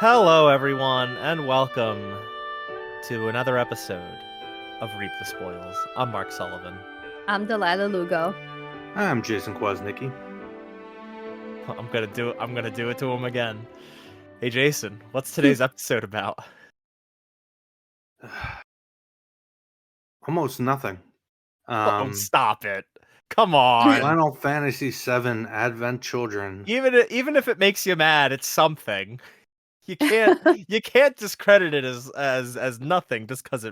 Hello, everyone, and welcome to another episode of Reap the Spoils. I'm Mark Sullivan. I'm Delilah Lugo. I'm Jason Kwasnicki. I'm gonna do it to him again. Hey, Jason, what's today's episode about? Almost nothing. Oh, stop it! Come on. Final Fantasy VII Advent Children. Even if it makes you mad, it's something. You can't discredit it as nothing just because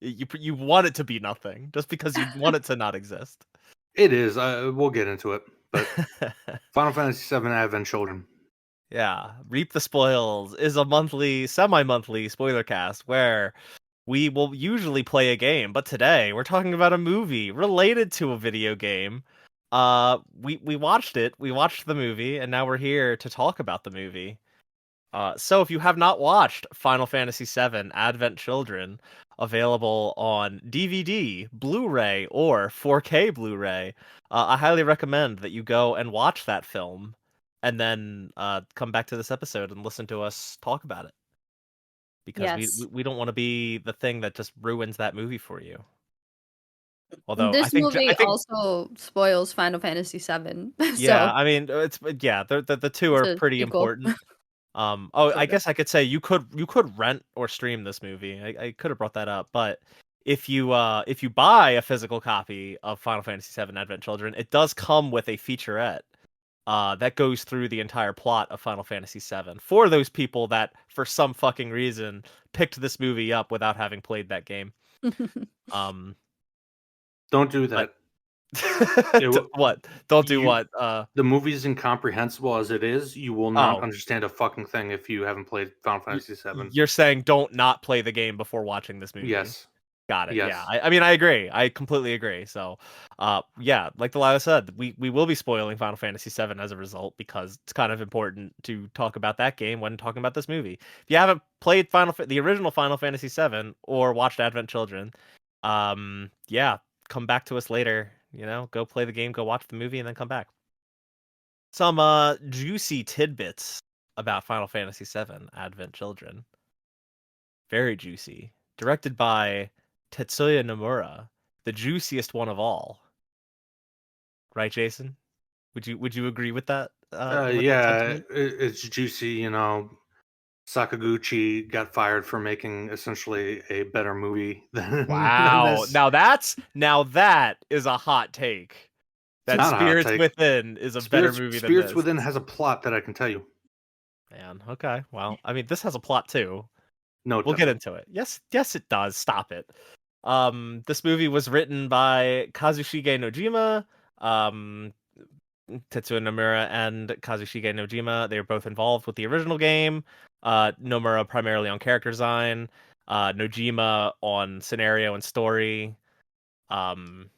you want it to be nothing, just because you want it to not exist. It is. We'll get into it. But Final Fantasy VII Advent Children. Yeah, Reap the Spoils is a semi-monthly spoiler cast where we will usually play a game, but today we're talking about a movie related to a video game. We watched it, we watched the movie, and now we're here to talk about the movie. So if you have not watched Final Fantasy VII Advent Children, available on DVD, Blu-ray, or 4K Blu-ray, I highly recommend that you go and watch that film, and then come back to this episode and listen to us talk about it. Because Yes. we don't want to be the thing that just ruins that movie for you. Although This movie also spoils Final Fantasy VII. yeah, So I mean the two it's are a pretty sequel. important. I Sort of. guess I could say you could rent or stream this movie. I could have brought that up, but if you buy a physical copy of Final Fantasy VII Advent Children, it does come with a featurette that goes through the entire plot of Final Fantasy VII for those people that, for some fucking reason, picked this movie up without having played that game. Don't do But that. what? Don't do what? The movie's incomprehensible as it is. You will not understand a fucking thing if you haven't played Final Fantasy VII. You're saying don't not play the game before watching this movie. Yes. Got it. Yes. Yeah. I mean, I agree. I completely agree. So, yeah, like Delilah said, we will be spoiling Final Fantasy VII as a result because it's kind of important to talk about that game when talking about this movie. If you haven't played the original Final Fantasy VII or watched Advent Children, yeah, come back to us later. Go play the game, go watch the movie, and then come back. Some juicy tidbits about Final Fantasy VII Advent Children. Very juicy. Directed by Tetsuya Nomura, the juiciest one of all. Right, Jason? Would you agree with that? That Yeah, sentiment? it's juicy. Sakaguchi got fired for making essentially a better movie than Wow. this. Now that is a hot take. It's That not a hot Spirits take. Within is a better movie than Spirits this. Within has a plot that I can tell you. Man, okay. Well, I mean, this has a plot too. No, We'll get into it. Yes, it does. Stop it. This movie was written by Kazushige Nojima, Tetsuya Nomura and Kazushige Nojima. They were both involved with the original game. Nomura primarily on character design, Nojima on scenario and story. And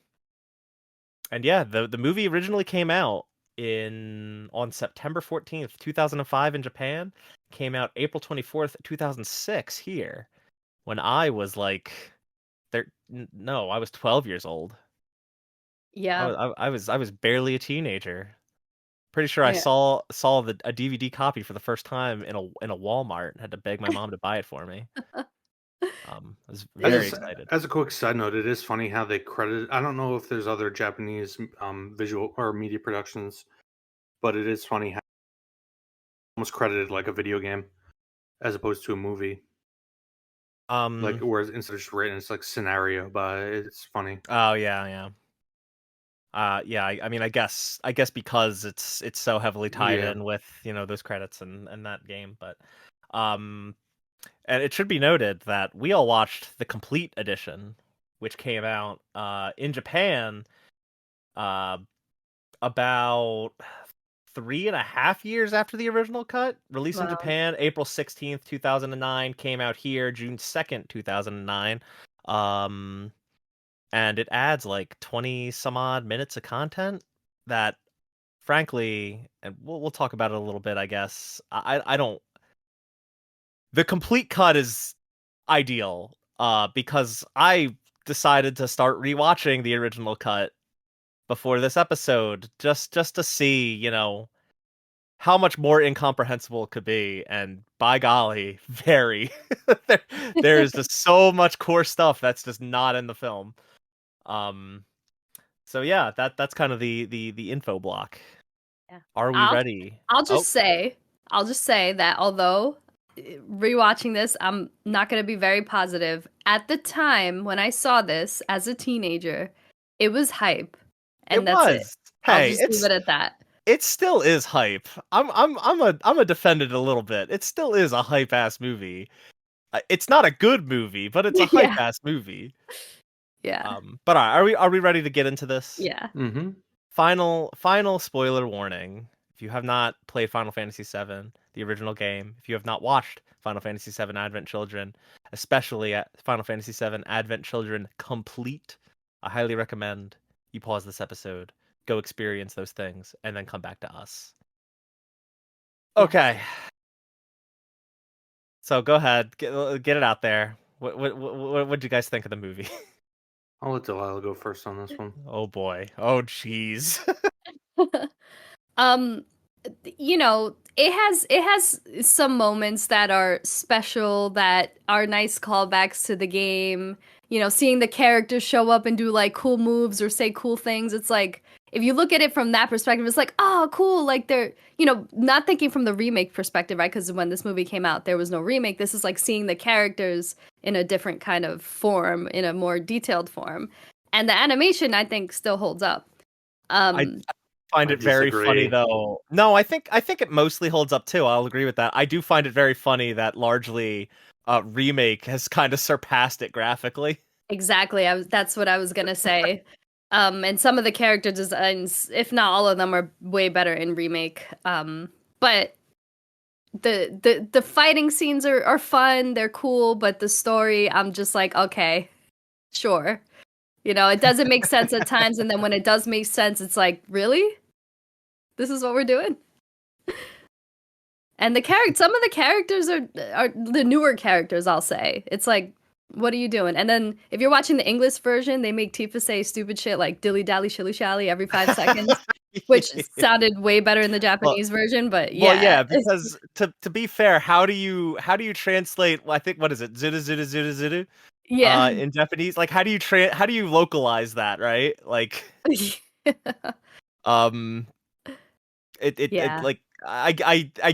yeah, the movie originally came out on September 14th, 2005 in Japan. Came out April 24th, 2006 here. When I was like I was 12 years old. Yeah. I was barely a teenager. Pretty sure I Yeah. saw a DVD copy for the first time in a Walmart and had to beg my mom to buy it for me. I was very excited. As a quick side note, it is funny how they credit. I don't know if there's other Japanese visual or media productions, but it is funny how almost credited like a video game as opposed to a movie. Like whereas instead of just written, it's like scenario, but it's funny. Oh yeah. Yeah, I mean, I guess because it's so heavily tied in with those credits and that game, but and it should be noted that we all watched the complete edition, which came out in Japan about 3.5 years after the original cut. Released in Japan April 16th, 2009. Came out here June 2nd, 2009. And it adds like 20 some odd minutes of content that, frankly, and we'll talk about it a little bit, I guess. I don't. The complete cut is ideal, because I decided to start rewatching the original cut before this episode, just to see, how much more incomprehensible it could be, and by golly, very. there, there is just so much core stuff that's just not in the film. So yeah, that's kind of the info block. Yeah. Are we I'll ready? I'll just say that although rewatching this, I'm not going to be very positive. At the time when I saw this as a teenager, it was hype, It and that's it. was. I'll Hey, just leave it at that. it still is hype. I'm a defend it a little bit. It still is a hype ass movie. It's not a good movie, but it's a hype Yeah. ass movie. Yeah. But all right, are we ready to get into this? Yeah. Mm-hmm. Final spoiler warning. If you have not played Final Fantasy VII, the original game, if you have not watched Final Fantasy VII Advent Children, especially at Final Fantasy VII Advent Children Complete, I highly recommend you pause this episode, go experience those things, and then come back to us. Okay. So go ahead, get it out there. What do you guys think of the movie? I'll let Delilah go first on this one. Oh boy. Oh jeez. um it has some moments that are special, that are nice callbacks to the game. Seeing the characters show up and do like cool moves or say cool things, it's like, if you look at it from that perspective, it's like, oh cool, like they're, not thinking from the remake perspective, right? Because when this movie came out, there was no remake. This is like seeing the characters in a different kind of form, in a more detailed form, and the animation, I think, still holds up. I find I it very funny disagree. though. No, I think it mostly holds up too. I'll agree with that. I do find it very funny that largely remake has kind of surpassed it graphically. Exactly. That's what I was gonna say. And some of the character designs, if not all of them, are way better in remake. But the fighting scenes are fun, they're cool, but the story, I'm just like, okay, sure. It doesn't make sense at times, and then when it does make sense, it's like, really? This is what we're doing? And some of the characters are the newer characters, I'll say. It's like, what are you doing? And then if you're watching the English version, they make Tifa say stupid shit like dilly-dally-shilly-shally every 5 seconds, which sounded way better in the Japanese version, but Well, yeah. yeah, because to be fair, how do you translate? Well, I think, what is it? Zuru zuru zuru zuru. Yeah. In Japanese, like how do you localize that, right? Like, um, it Yeah. like I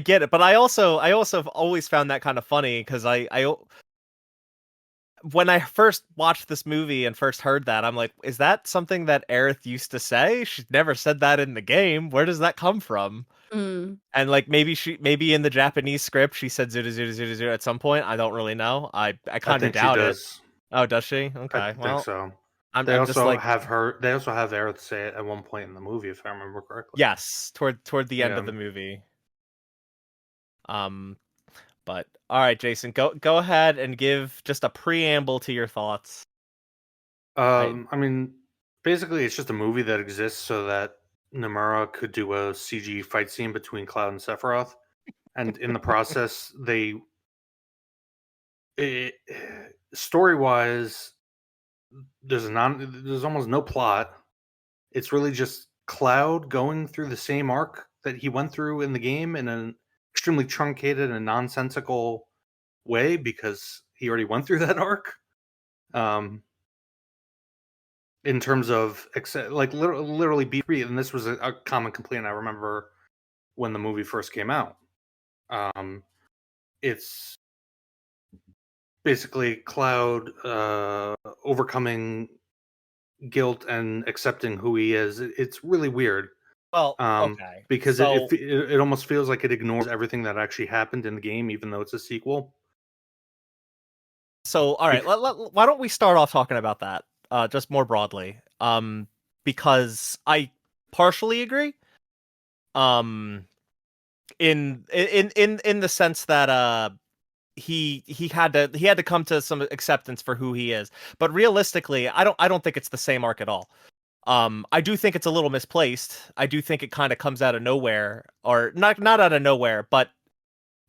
get it, but I also have always found that kind of funny because when I first watched this movie and first heard that, I'm like, is that something that Aerith used to say? She's never said that in the game. Where does that come from? Mm. And like maybe in the Japanese script she said zuru zuru zuru zuru at some point. I don't really know. I I kind of think she doubt it. does. Oh, does she? I Okay. think Well, so. They I'm just also like, have her. They also have Aerith say it at one point in the movie, if I remember correctly. yes, toward the end of Yeah. the movie. But all right, Jason, go ahead and give just a preamble to your thoughts. I mean, basically, it's just a movie that exists so that Nomura could do a CG fight scene between Cloud and Sephiroth, and in the process, story-wise, there's almost no plot. It's really just Cloud going through the same arc that he went through in the game in an extremely truncated and nonsensical way because he already went through that arc. In terms of like literally B3, and this was a common complaint I remember when the movie first came out. It's basically Cloud overcoming guilt and accepting who he is. It's really weird. Well, okay. Because So it almost feels like it ignores everything that actually happened in the game, even though it's a sequel. all right, why don't we start off talking about that just more broadly? Because I partially agree. In the sense that he had to come to some acceptance for who he is. But realistically, I don't think it's the same arc at all. I do think it's a little misplaced. I do think it kind of comes out of nowhere, or not out of nowhere, but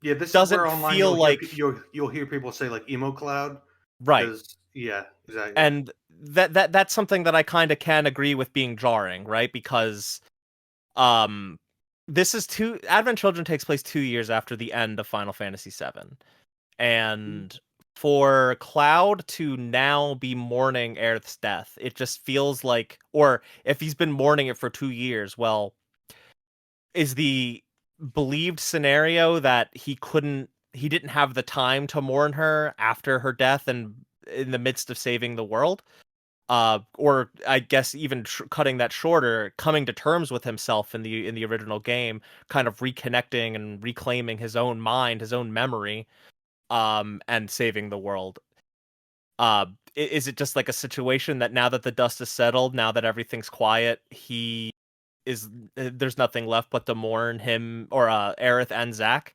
yeah, this doesn't is where online feel like you'll hear people say like emo Cloud. right. Yeah, exactly. And that's something that I kind of can agree with being jarring, right? Because Advent Children takes place 2 years after the end of Final Fantasy VII. And for Cloud to now be mourning Aerith's death, it just feels like, or if he's been mourning it for 2 years, well, is the believed scenario that he didn't have the time to mourn her after her death and in the midst of saving the world? Or I guess even cutting that shorter, coming to terms with himself in the original game, kind of reconnecting and reclaiming his own mind, his own memory, and saving the world. Is it just like a situation that now that the dust is settled, now that everything's quiet, he is there's nothing left but to mourn him or Aerith and Zack?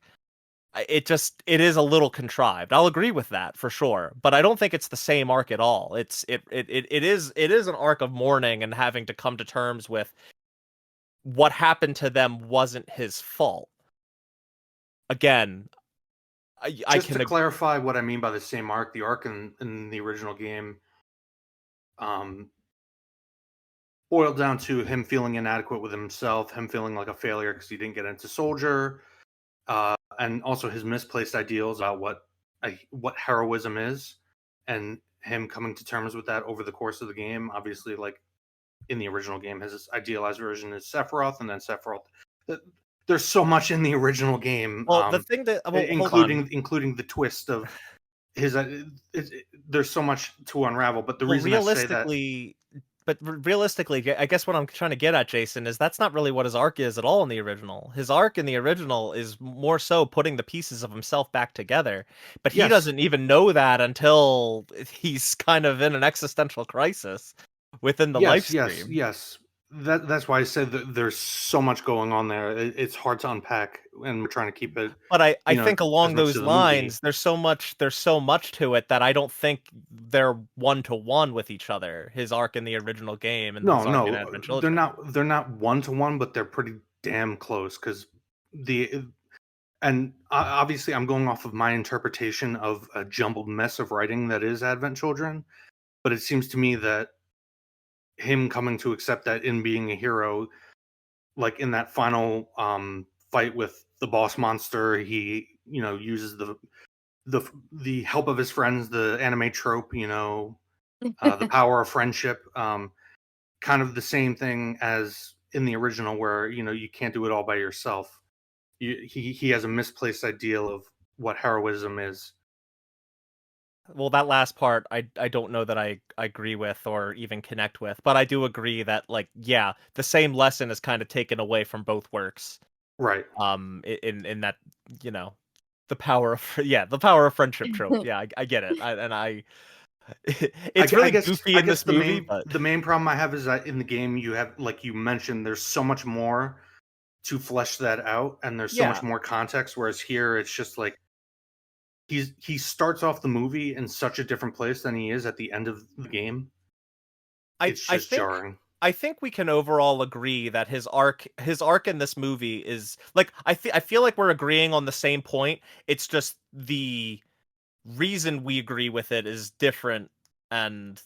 It is a little contrived. I'll agree with that for sure, but I don't think it's the same arc at all. It is an arc of mourning and having to come to terms with what happened to them wasn't his fault. Again, I Just can to clarify what I mean by the same arc, the arc in the original game boiled down to him feeling inadequate with himself, him feeling like a failure because he didn't get into soldier, and also his misplaced ideals about what heroism is, and him coming to terms with that over the course of the game. Obviously, like in the original game, his idealized version is Sephiroth, and then Sephiroth. There's so much in the original game, well, the thing that hold on. including the twist of his. There's so much to unravel, but the Well, reason I say that, realistically, I guess what I'm trying to get at, Jason, is that's not really what his arc is at all in the original. His arc in the original is more so putting the pieces of himself back together, but he yes, doesn't even know that until he's kind of in an existential crisis within the live stream. yes. That's why I said that there's so much going on there. It's hard to unpack, and we're trying to keep it. But I think As along much those to the movie. lines, there's so much to it that I don't think they're one to one with each other. His arc in the original game and his arc in Advent Children. They're not one to one, but they're pretty damn close because obviously I'm going off of my interpretation of a jumbled mess of writing that is Advent Children, but it seems to me that him coming to accept that in being a hero, like in that final fight with the boss monster, he uses the help of his friends, the anime trope, the power of friendship, kind of the same thing as in the original, where you can't do it all by yourself. He has a misplaced ideal of what heroism is. Well, that last part, I don't know that I agree with or even connect with, but I do agree that, like, yeah, the same lesson is kind of taken away from both works. Right. In that, the power of the power of friendship trope. Yeah, I get it. It's really goofy in this movie, but the main problem I have is that in the game you have, like you mentioned, there's so much more to flesh that out, and there's so much more context. Whereas here, it's just like he starts off the movie in such a different place than he is at the end of the game. It's just jarring. I think we can overall agree that his arc in this movie is like I feel like we're agreeing on the same point. It's just the reason we agree with it is different, and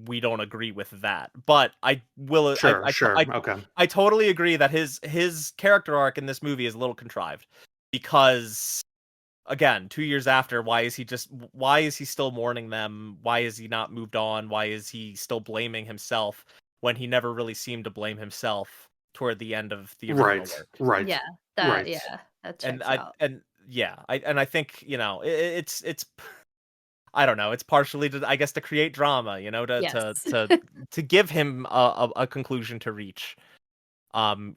we don't agree with that. But I will Sure. Okay. I totally agree that his character arc in this movie is a little contrived because, again, 2 years after, why is he still mourning them? Why is he not moved on? Why is he still blaming himself when he never really seemed to blame himself toward the end of the original work? Right. Yeah, that checks out. I think, it's I don't know, it's partially to create drama, Yes. to give him a conclusion to reach,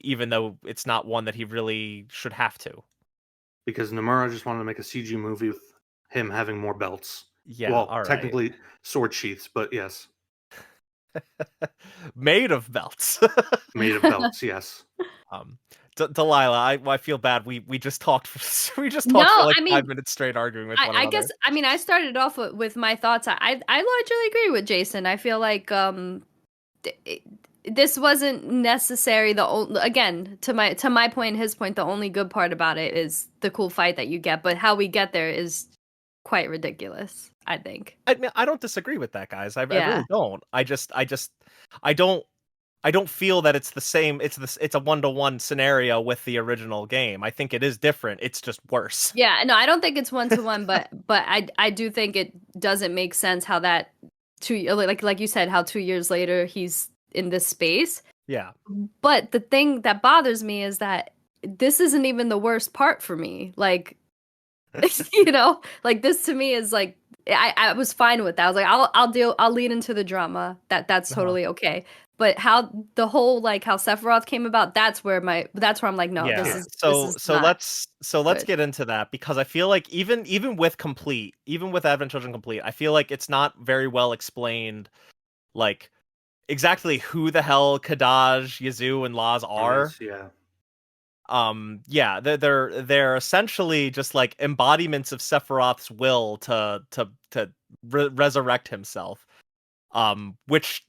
even though it's not one that he really should have to. Because Nomura just wanted to make a CG movie with him having more belts. Yeah, well, all right. Technically sword sheaths, but yes. Made of belts. Made of belts, yes. Delilah, I feel bad. We just talked for No, for like I mean, 5 minutes straight arguing with one I another. guess I started off with my thoughts. I largely agree with Jason. I feel like this wasn't necessary. Again, to my point and his point, the only good part about it is the cool fight that you get, but how we get there is quite ridiculous, I think. I mean, I don't disagree with that, guys. I really don't. I I don't feel that it's the same. It's a 1-to-1 scenario with the original game. I think it is different. It's just worse. Yeah, no, I don't think it's 1-to-1, but I do think it doesn't make sense how that like you said, how 2 years later he's in this space. Yeah. But the thing that bothers me is that this isn't even the worst part for me. Like, you know, like this to me is like I was fine with that. I was like, I'll lead into the drama. That's totally okay. But how the whole like how Sephiroth came about, that's where I'm like, no, Yeah. this So is not let's good. get into that, because I feel like even with Advent Children Complete, I feel like it's not very well explained, like exactly who the hell Kadaj, Yazoo, and Laz are. Yeah. Yeah, they're essentially just like embodiments of Sephiroth's will to resurrect himself. Which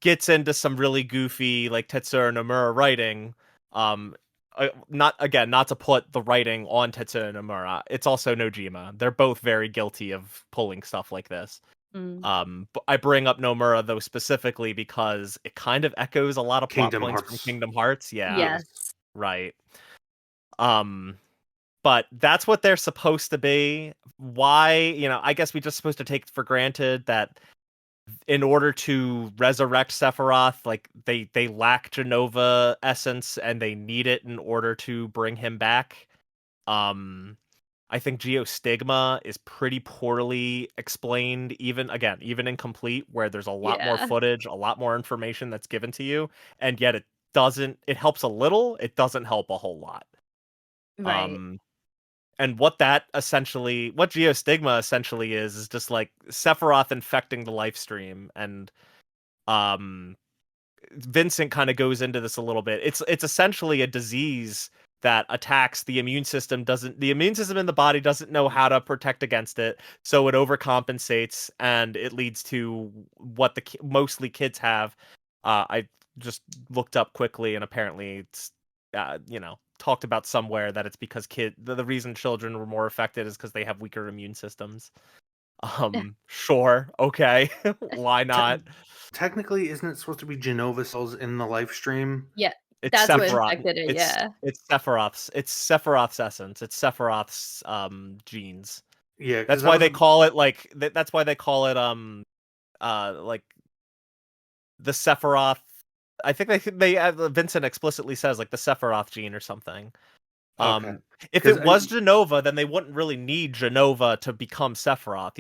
gets into some really goofy like Tetsuya Nomura writing. Not to put the writing on Tetsuya Nomura. It's also Nojima. They're both very guilty of pulling stuff like this. Mm. But I bring up Nomura though specifically because it kind of echoes a lot of plot Kingdom points from Hearts. Kingdom Hearts. Yeah, Yes. right. But that's what they're supposed to be. Why, I guess we just supposed to take for granted that in order to resurrect Sephiroth, like they lack Genova essence and they need it in order to bring him back. I think Geostigma is pretty poorly explained, even incomplete, where there's a lot more Yeah. footage, a lot more information that's given to you, and yet it helps a little, it doesn't help a whole lot. Right. And what Geostigma essentially is just like Sephiroth infecting the life stream, and Vincent kind of goes into this a little bit. It's essentially a disease that attacks the immune system. The immune system in the body doesn't know how to protect against it, so it overcompensates, and it leads to what mostly kids have. I just looked up quickly, and apparently it's talked about somewhere that it's because the reason children were more affected is because they have weaker immune systems. Sure, okay, why not? Technically, isn't it supposed to be Genova cells in the life stream? Yeah. It's That's what Sephiroth. infected it, yeah. It's Sephiroth's essence. It's Sephiroth's genes. Yeah, That's why they call it like that's why they call it like the Sephiroth. I think they Vincent explicitly says like the Sephiroth gene or something. Okay. If it was Genova, then they wouldn't really need Genova to become Sephiroth,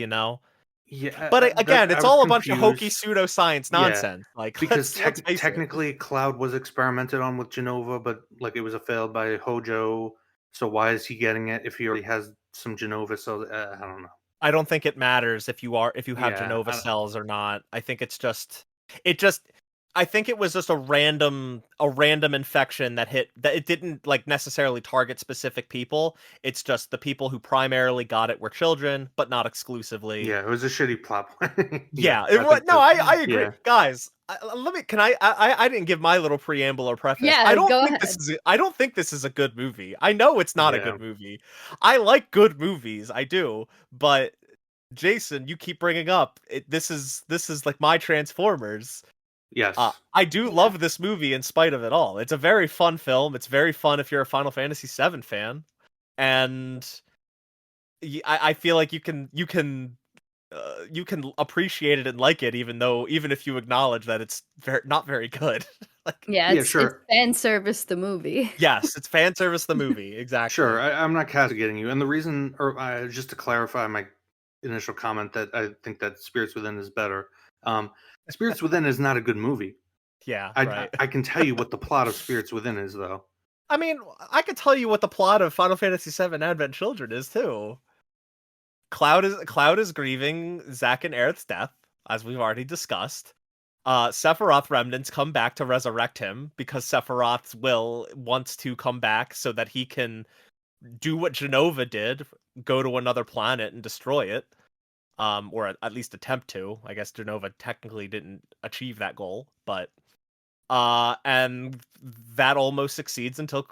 Yeah, But again, it's all a bunch of hokey pseudoscience Yeah, nonsense. Like because let's face it. technically Cloud was experimented on with Genova, but like it was a failed by Hojo. So why is he getting it if he already has some Genova cells? I don't know. I don't think it matters if you have Yeah, Genova cells or not. I think I think it was just a random infection that it didn't like necessarily target specific people. It's just the people who primarily got it were children, but not exclusively. Yeah, it was a shitty plot. Yeah, it was. No, I agree, yeah. guys. I didn't give my little preamble or preface. Yeah, I don't go think ahead. I don't think this is a good movie. I know it's not a Yeah. good movie. I like good movies, I do, but Jason, you keep bringing up this is like my Transformers. Yes. I do love this movie in spite of it all. It's a very fun film. It's very fun if you're a Final Fantasy VII fan, and I feel like you can appreciate it and like it, even if you acknowledge that it's not very good. Like, Yeah, yeah, it's sure. fan service the movie. Yes, it's fan service the movie, exactly. Sure, I'm not castigating you, and the reason, or just to clarify my initial comment that I think that Spirits Within is better. Spirits Within is not a good movie. Yeah, right. I can tell you what the plot of Spirits Within is, though. I mean, I could tell you what the plot of Final Fantasy VII Advent Children is too. Cloud is grieving Zack and Aerith's death, as we've already discussed. Sephiroth remnants come back to resurrect him because Sephiroth's will wants to come back so that he can do what Genova did, go to another planet and destroy it. Or at least attempt to. I guess Genova technically didn't achieve that goal, but and that almost succeeds until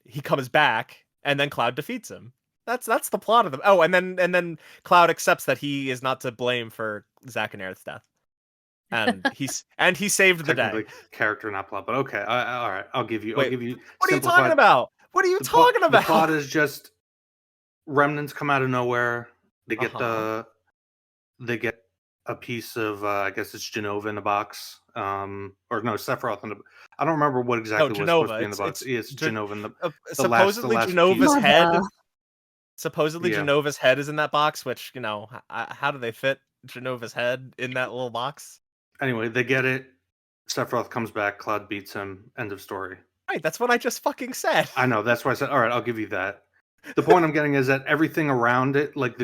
he comes back and then Cloud defeats him. That's the plot of them. Oh, and then Cloud accepts that he is not to blame for Zack and Aerith's death. and he saved the day. Technically, character, not plot, but okay. All right, I'll give you. Wait, I'll give you. what are you talking Simplified. about? What are you talking The plot about? is just remnants come out of nowhere. They get they get a piece of I guess it's Genova in the box. Or no, Sephiroth in the. I don't remember what No, exactly was supposed to Genova. be in the box. It's Gen- Genova in the supposedly last piece. Genova's head. Mother. Supposedly Yeah. Genova's head is in that box, which how do they fit Genova's head in that little box? Anyway, they get it. Sephiroth comes back. Cloud beats him. End of story. Right, that's what I just fucking said. I know. That's why I said, all right, I'll give you that. The point I'm getting is that everything around it, like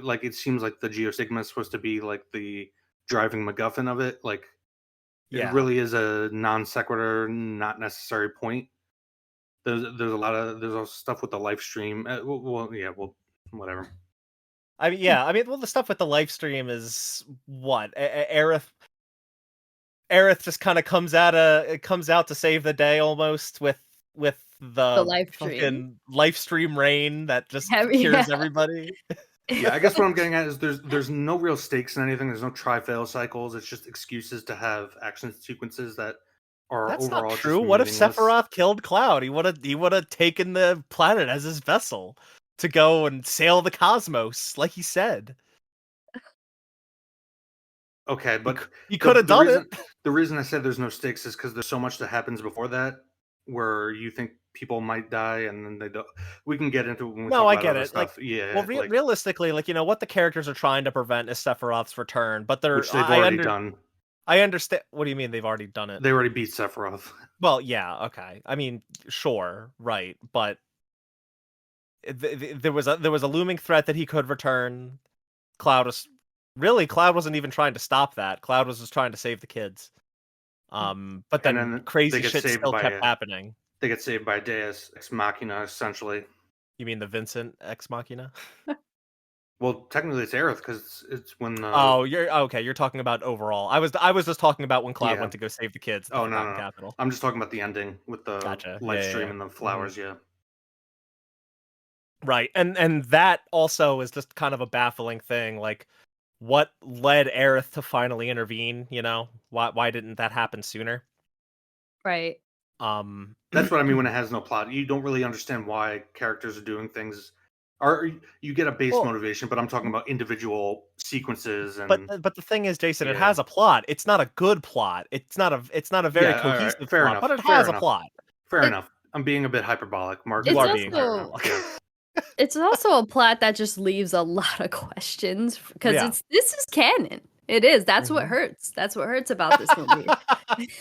like it seems like the Geostigma is supposed to be like the driving MacGuffin of it. Like it Yeah. really is a non sequitur, not necessary point. There's there's also stuff with the live stream. Well, whatever. Well, the stuff with the live stream is what Aerith just kind of comes out to save the day almost with The the live stream. fucking live stream rain that just Yeah. cures everybody. Yeah, I guess what I'm getting at is there's no real stakes in anything. There's no try-fail cycles. It's just excuses to have action sequences that are That's overall not true. just What if meaningless. Sephiroth killed Cloud? He would have taken the planet as his vessel to go and sail the cosmos, like he said. Okay, but He could have done it. The reason I said there's no stakes is because there's so much that happens before that where you think people might die and then they don't. We can get into it when we No, talk I about get other it. stuff. Yeah, Well, realistically, what the characters are trying to prevent is Sephiroth's return, but which they've already done. I understand. What do you mean they've already done it? They already beat Sephiroth. Well, yeah, okay. I mean, sure, right, but there was a looming threat that he could return. Cloud wasn't even trying to stop that. Cloud was just trying to save the kids. But then crazy shit still kept happening. They get saved by Deus Ex Machina, essentially. You mean the Vincent Ex Machina? Well, technically it's Aerith because it's when. Oh, you're okay. You're talking about overall. I was just talking about when Cloud Yeah. went to go save the kids. At the Oh Forgotten no. Capital. I'm just talking about the ending with the Gotcha. live stream Yeah. and the flowers. Yeah. Right, and that also is just kind of a baffling thing. Like, what led Aerith to finally intervene? Why didn't that happen sooner? Right. That's what I mean when it has no plot. You don't really understand why characters are doing things. Or you get a base motivation, but I'm talking about individual sequences and. But the thing is, Jason, it has a plot. It's not a good plot. It's not a very cohesive fair plot, enough, but it has a plot. Fair enough. I'm being a bit hyperbolic, Mark. You It's are being also- hyperbolic. Yeah. It's also a plot that just leaves a lot of questions because this is canon. It is. That's what hurts. That's what hurts about this movie.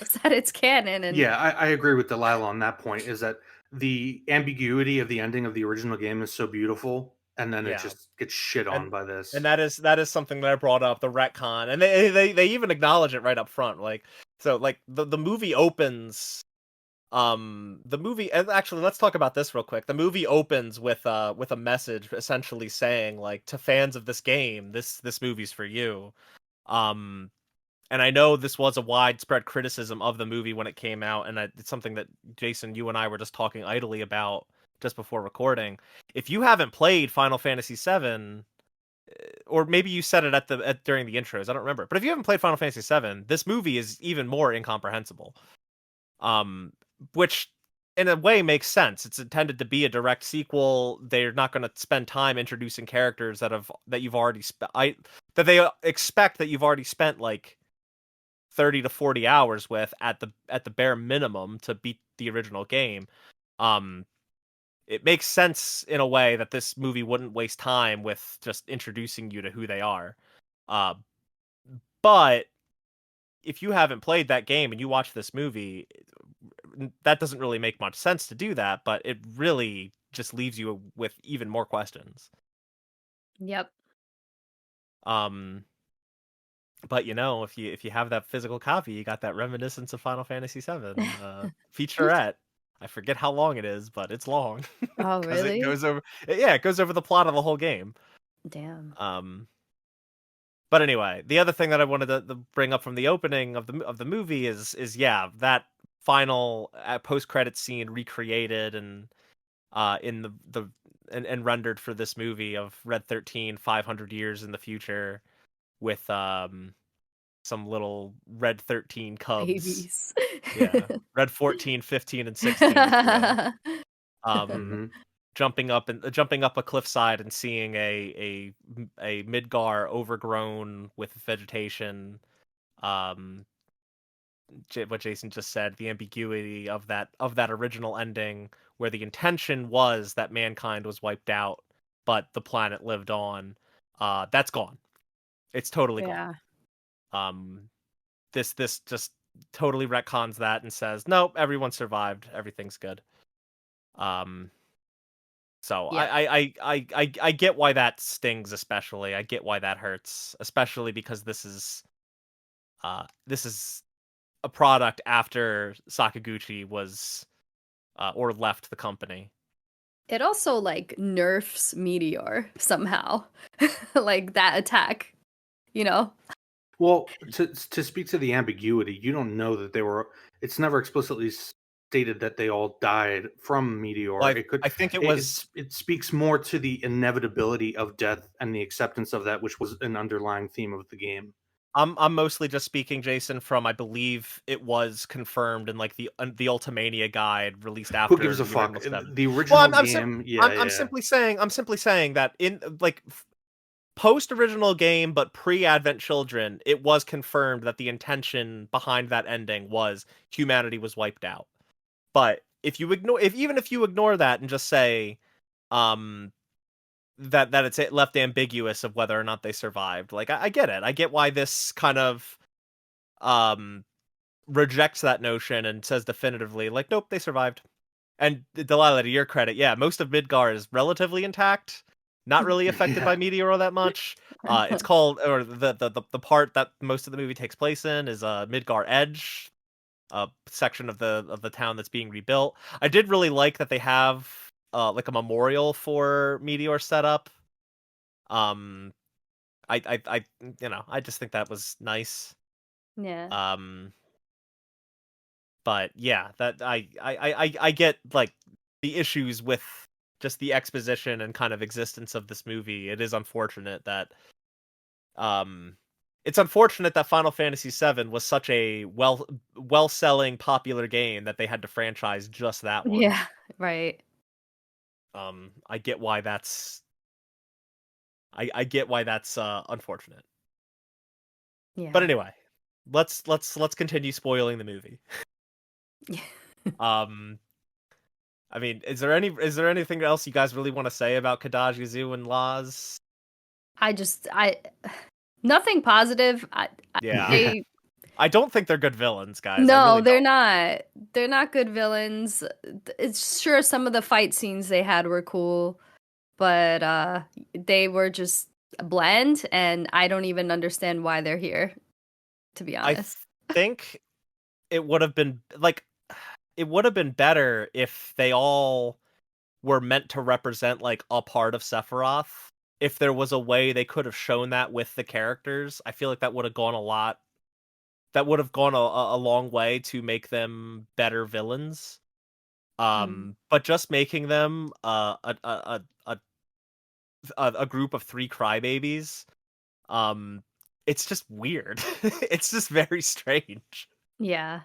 Is that it's canon. And yeah, I agree with Delilah on that point. Is that the ambiguity of the ending of the original game is so beautiful, and then it just gets shit on by this. And that is something that I brought up, the retcon, and they even acknowledge it right up front. The movie opens. The movie, and actually, let's talk about this real quick. The movie opens with a message essentially saying, like, to fans of this game, this movie's for you. And I know this was a widespread criticism of the movie when it came out, and it's something that Jason, you and I were just talking idly about just before recording. If you haven't played Final Fantasy VII, or maybe you said it during the intros, I don't remember. But if you haven't played Final Fantasy VII, this movie is even more incomprehensible. Which in a way makes sense. It's intended to be a direct sequel. They're not going to spend time introducing characters that you've already that they expect that you've already spent like 30 to 40 hours with at the bare minimum to beat the original game. It makes sense in a way that this movie wouldn't waste time with just introducing you to who they are. But if you haven't played that game and you watch this movie, that doesn't really make much sense to do that, but it really just leaves you with even more questions. Yep. But if you have that physical copy, you got that reminiscence of Final Fantasy VII featurette. I forget how long it is, but it's long. Oh, really? It goes over the plot of the whole game. Damn. But anyway, the other thing that I wanted to bring up from the opening of the movie is that final post-credit scene recreated and in and rendered for this movie of Red 13 500 years in the future with some little Red 13 cubs. Babies. Yeah, Red 14, 15, and 16, if you will. hmm Jumping up a cliffside and seeing a Midgar overgrown with vegetation. What Jason just said, the ambiguity of that original ending, where the intention was that mankind was wiped out, but the planet lived on. That's gone. It's totally gone. Yeah. This just totally retcons that and says, nope, everyone survived, everything's good. So Yep. I get why that stings, especially. I get why that hurts, especially because this is a product after Sakaguchi was or left the company. It also like nerfs Meteor somehow. Like that attack, you know? Well, to speak to the ambiguity, you don't know that they were. It's never explicitly stated that they all died from meteor. Well, It could. I think it was. It speaks more to the inevitability of death and the acceptance of that, which was an underlying theme of the game. I'm mostly just speaking, Jason, from I believe it was confirmed in like the Ultimania guide released Who after gives a the fuck? original 7. The Well, original game, yeah, I'm yeah. simply saying that in like post original game, but pre Advent Children, it was confirmed that the intention behind that ending was humanity was wiped out. But if you ignore, if you ignore that and just say, um, that it's left ambiguous of whether or not they survived, like I get it. I get why this kind of um rejects that notion and says definitively, like, nope, they survived. And Delilah, to your credit, yeah, most of Midgar is relatively intact, not really affected Yeah. by meteor all that much. It's called, or the part that most of the movie takes place in is Midgar Edge, a section of the town that's being rebuilt. I did really like that they have like a memorial for Meteor set up. Um, I I just think that was nice. Yeah. Um, but yeah, that I get like the issues with just the exposition and kind of existence of this movie. It is unfortunate that um it's unfortunate that Final Fantasy VII was such a well-selling popular game that they had to franchise just that one. Yeah, right. I get why that's I get why that's unfortunate. But Yeah. anyway, let's continue spoiling the movie. Um I mean, is there anything else you guys really want to say about Kadaj, Yuzu, and Laz? I nothing positive. Yeah. Yeah. They I don't think they're good villains, guys. I no, really they're don't. not. They're not good villains. It's sure some of the fight scenes they had were cool, but they were just bland, and I don't even understand why they're here, to be I honest. think it would have been like it would have been better if they all were meant to represent like a part of Sephiroth. If there was a way they could have shown that with the characters, I feel like that would have gone a lot. That would have gone a long way to make them better villains. Mm. But just making them a group of three crybabies, um, it's just weird. It's just very strange. Yeah.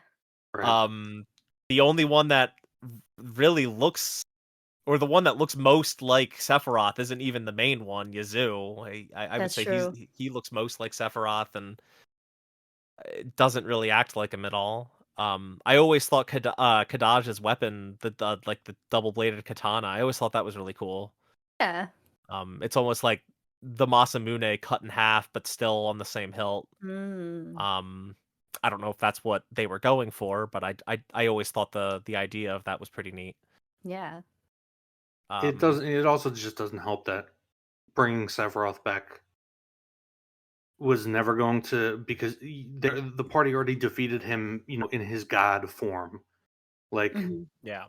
Right. Um, the only one that really looks, or the one that looks most like Sephiroth, isn't even the main one, Yazoo. I would That's say true. he looks most like Sephiroth and doesn't really act like him at all. I always thought Kadaj's weapon, the like the double bladed katana, I always thought that was really cool. Yeah. It's almost like the Masamune cut in half, but still on the same hilt. Mm. Um, I don't know if that's what they were going for, but I always thought the idea of that was pretty neat. Yeah. It Um, doesn't. It also just doesn't help that bringing Sephiroth back was never going to, because the party already defeated him, in his god form. Like, Mhm. yeah.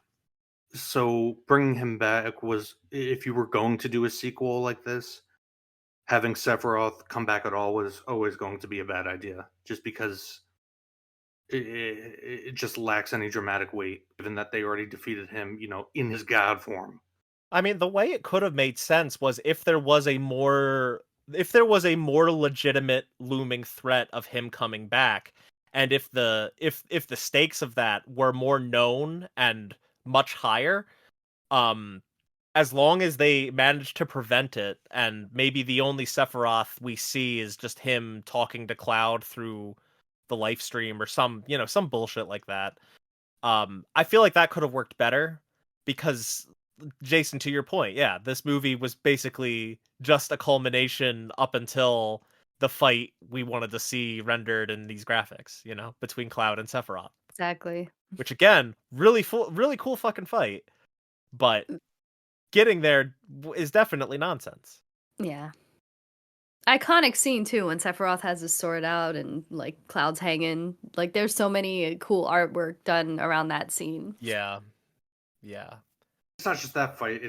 so bringing him back was, if you were going to do a sequel like this, having Sephiroth come back at all was always going to be a bad idea, just because it just lacks any dramatic weight, given that they already defeated him, in his god form. I mean, the way it could have made sense was if there was a more if there was a more legitimate looming threat of him coming back, and if the stakes of that were more known and much higher, um as long as they manage to prevent it, and maybe the only Sephiroth we see is just him talking to Cloud through the live stream or some bullshit like that. I feel like that could have worked better because, Jason, to your point, yeah, this movie was basically just a culmination up until the fight we wanted to see rendered in these graphics, between Cloud and Sephiroth. Exactly. Which again, really cool fucking fight, but getting there is definitely nonsense. Yeah. Iconic scene too when Sephiroth has his sword out and like Cloud's hanging. Like there's so many cool artwork done around that scene. Yeah. Yeah. It's not just that fight.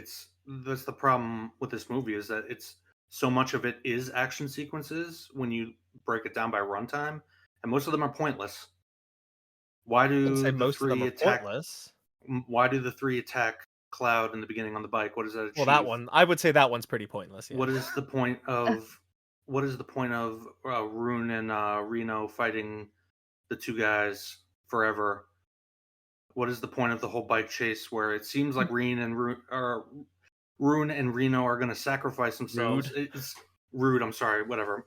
That's the problem with this movie, is that it's so much of it is action sequences when you break it down by runtime, and most of them are pointless. Why I'd do say the most of them three are attack? pointless. Why do the three attack Cloud in the beginning on the bike? What does that Well, that achieve? one, I would say that one's pretty pointless. Yeah. What is the point of Rune and Reno fighting the two guys forever? What is the point of the whole bike chase where it seems like Rune and Reno are going to sacrifice themselves? Rude. It's rude. I'm sorry. Whatever.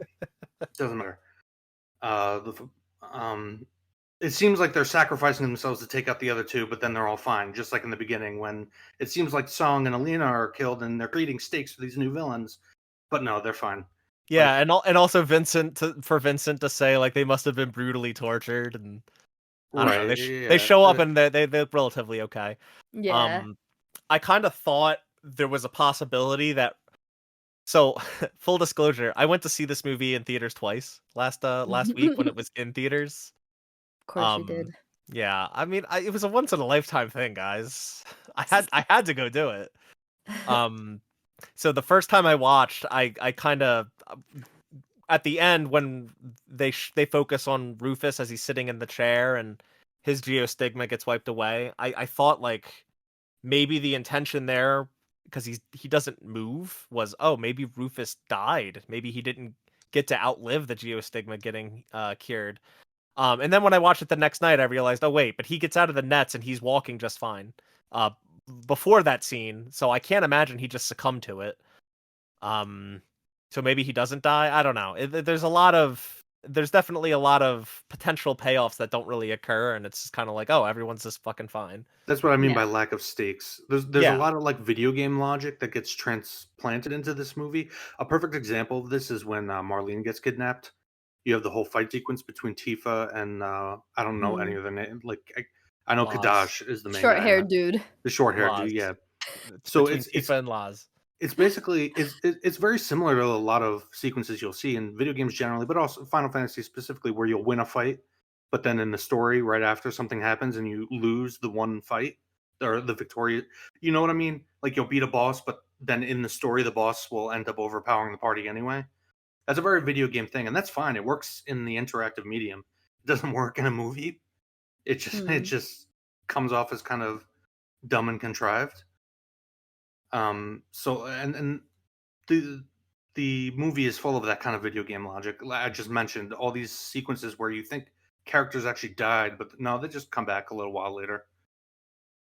Doesn't matter. It seems like they're sacrificing themselves to take out the other two, but then they're all fine. Just like in the beginning, when it seems like Song and Alina are killed and they're creating stakes for these new villains, but no, they're fine. Yeah, and also for Vincent to say like they must have been brutally tortured, and I don't know, they show up and they're relatively okay. Yeah. I kind of thought there was a possibility that. So, full disclosure, I went to see this movie in theaters twice last week when it was in theaters. Of course you did. Yeah, I mean, it was a once in a lifetime thing, guys. I had to go do it. So the first time I watched, I kind of at the end when they focus on Rufus as he's sitting in the chair and his geostigma gets wiped away. I thought like maybe the intention there, because he doesn't move, was, oh, maybe Rufus died. Maybe he didn't get to outlive the geostigma getting cured. And then when I watched it the next night, I realized, oh wait, but he gets out of the nets and he's walking just fine. Before that scene, so I can't imagine he just succumbed to it. So maybe he doesn't die. I don't know. There's definitely a lot of potential payoffs that don't really occur, and it's just kind of like, oh, everyone's just fucking fine. That's what I mean Yeah. by lack of stakes. There's a Yeah. lot of like video game logic that gets transplanted into this movie. A perfect example of this is when Marlene gets kidnapped. You have the whole fight sequence between Tifa and I don't know any of the name. Like I know Laz. Kadash is the main Short guy. haired dude. The short haired Laz. dude, yeah. It's So between Tifa and Laz. it's basically it's very similar to a lot of sequences you'll see in video games generally, but also Final Fantasy specifically, where you'll win a fight, but then in the story right after something happens and you lose the one fight or the victoria. You know what I mean? Like you'll beat a boss, but then in the story the boss will end up overpowering the party anyway. That's a very video game thing, and that's fine. It works in the interactive medium. It doesn't work in a movie. It just comes off as kind of dumb and contrived. So and the movie is full of that kind of video game logic. I just mentioned all these sequences where you think characters actually died, but no, they just come back a little while later.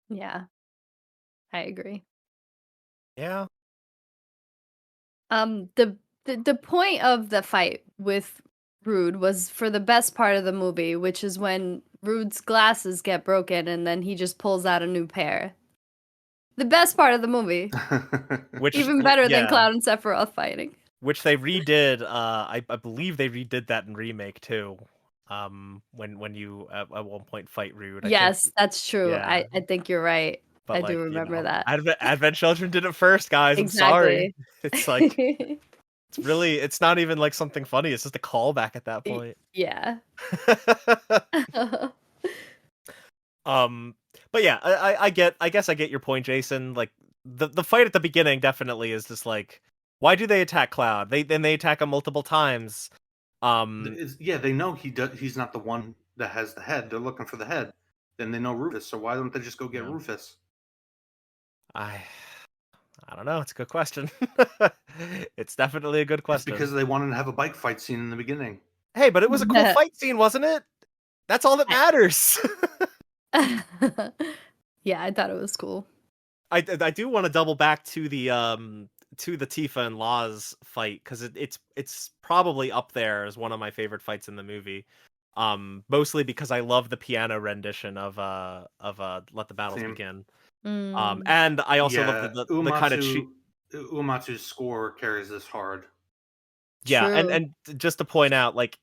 Yeah. I agree. Yeah. The point of the fight with Rude was for the best part of the movie, which is when Rude's glasses get broken and then he just pulls out a new pair. The best part of the movie. Which Even better than yeah. Cloud and Sephiroth fighting. Which they redid. I believe they redid that in remake too. When you at one point fight Rude. Yes, that's true. Yeah. I think you're right. But I like, do remember that. Advent Children did it first, guys. I'm sorry. It's like it's not even like something funny. It's just a callback at that point. Yeah. But yeah, I guess I get your point, Jason. Like the fight at the beginning definitely is just like, why do they attack Cloud? They attack him multiple times. They know he's not the one that has the head. They're looking for the head. Then they know Rufus, so why don't they just go get Rufus? I I don't know. It's a good question. It's definitely a good It's question. because they wanted to have a bike fight scene in the beginning. Hey, but it was a cool fight scene, wasn't it? That's all that matters. Yeah, I thought it was cool. I do want to double back to the Tifa and Law's fight because it's probably up there as one of my favorite fights in the movie. Mostly because I love the piano rendition of Let the Battles Same. Begin. Mm, And I also love Yeah, the kind of cheat. Uematsu's score carries this hard. Yeah, true. and just to point out, like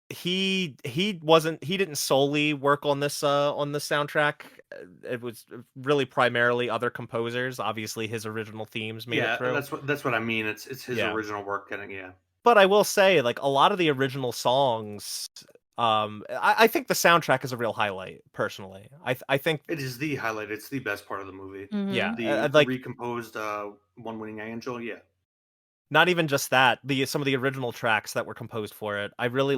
he didn't solely work on this soundtrack. It was really primarily other composers. Obviously, his original themes made it Yeah, through. that's what I mean. It's his Yeah, original work getting but I will say, like a lot of the original songs, I think the soundtrack is a real highlight. Personally, I think It is the highlight. It's the best part of the movie. yeah, Hmm. The like recomposed One Winning Angel. Yeah, not even just that, the some of the original tracks that were composed for it. right. I really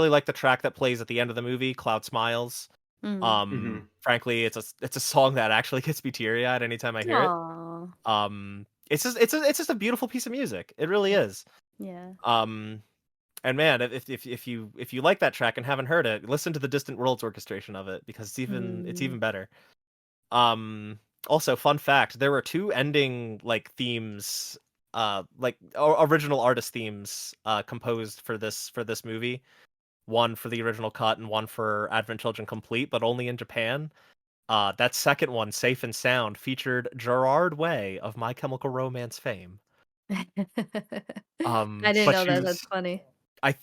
like the track that plays at the end of the movie, Cloud Smiles. Mm. Frankly, it's a song that actually gets me teary-eyed anytime I hear it. Aw. It's just a beautiful piece of music. It really is. Yeah. Um, and man, if you like that track and haven't heard it, listen to the Distant Worlds orchestration of it because it's Mm. even better. Also, fun fact, there were two ending like themes, original artist themes, composed for this movie. One for the original cut and one for Advent Children Complete, but only in Japan. That second one, Safe and Sound, featured Gerard Way of My Chemical Romance fame. I didn't But know that. Choose That's funny.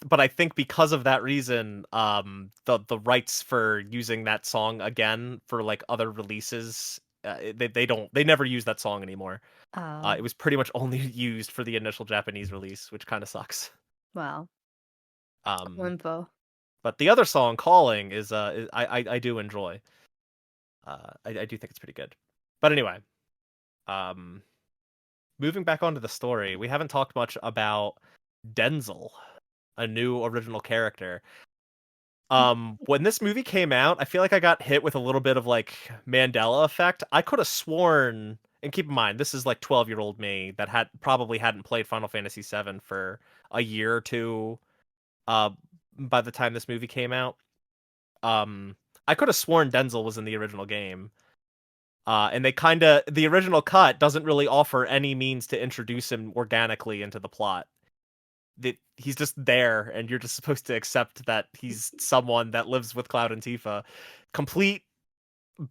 but I think because of that reason, the rights for using that song again for like other releases, they never use that song anymore. Oh, It was pretty much only used for the initial Japanese release, which kind of sucks. wow. Cool Um, info. but the other song, Calling, I do enjoy. I do think it's pretty good. But anyway, um, moving back onto the story, we haven't talked much about Denzel, a new original character. When this movie came out, I feel like I got hit with a little bit of like Mandela effect. I could have sworn, and keep in mind, this is like 12-year-old me that probably hadn't played Final Fantasy VII for a year or two, uh, by the time this movie came out. Um, I could have sworn Denzel was in the original game. And the original cut doesn't really offer any means to introduce him organically into the plot. He's just there, and you're just supposed to accept that he's someone that lives with Cloud and Tifa. Complete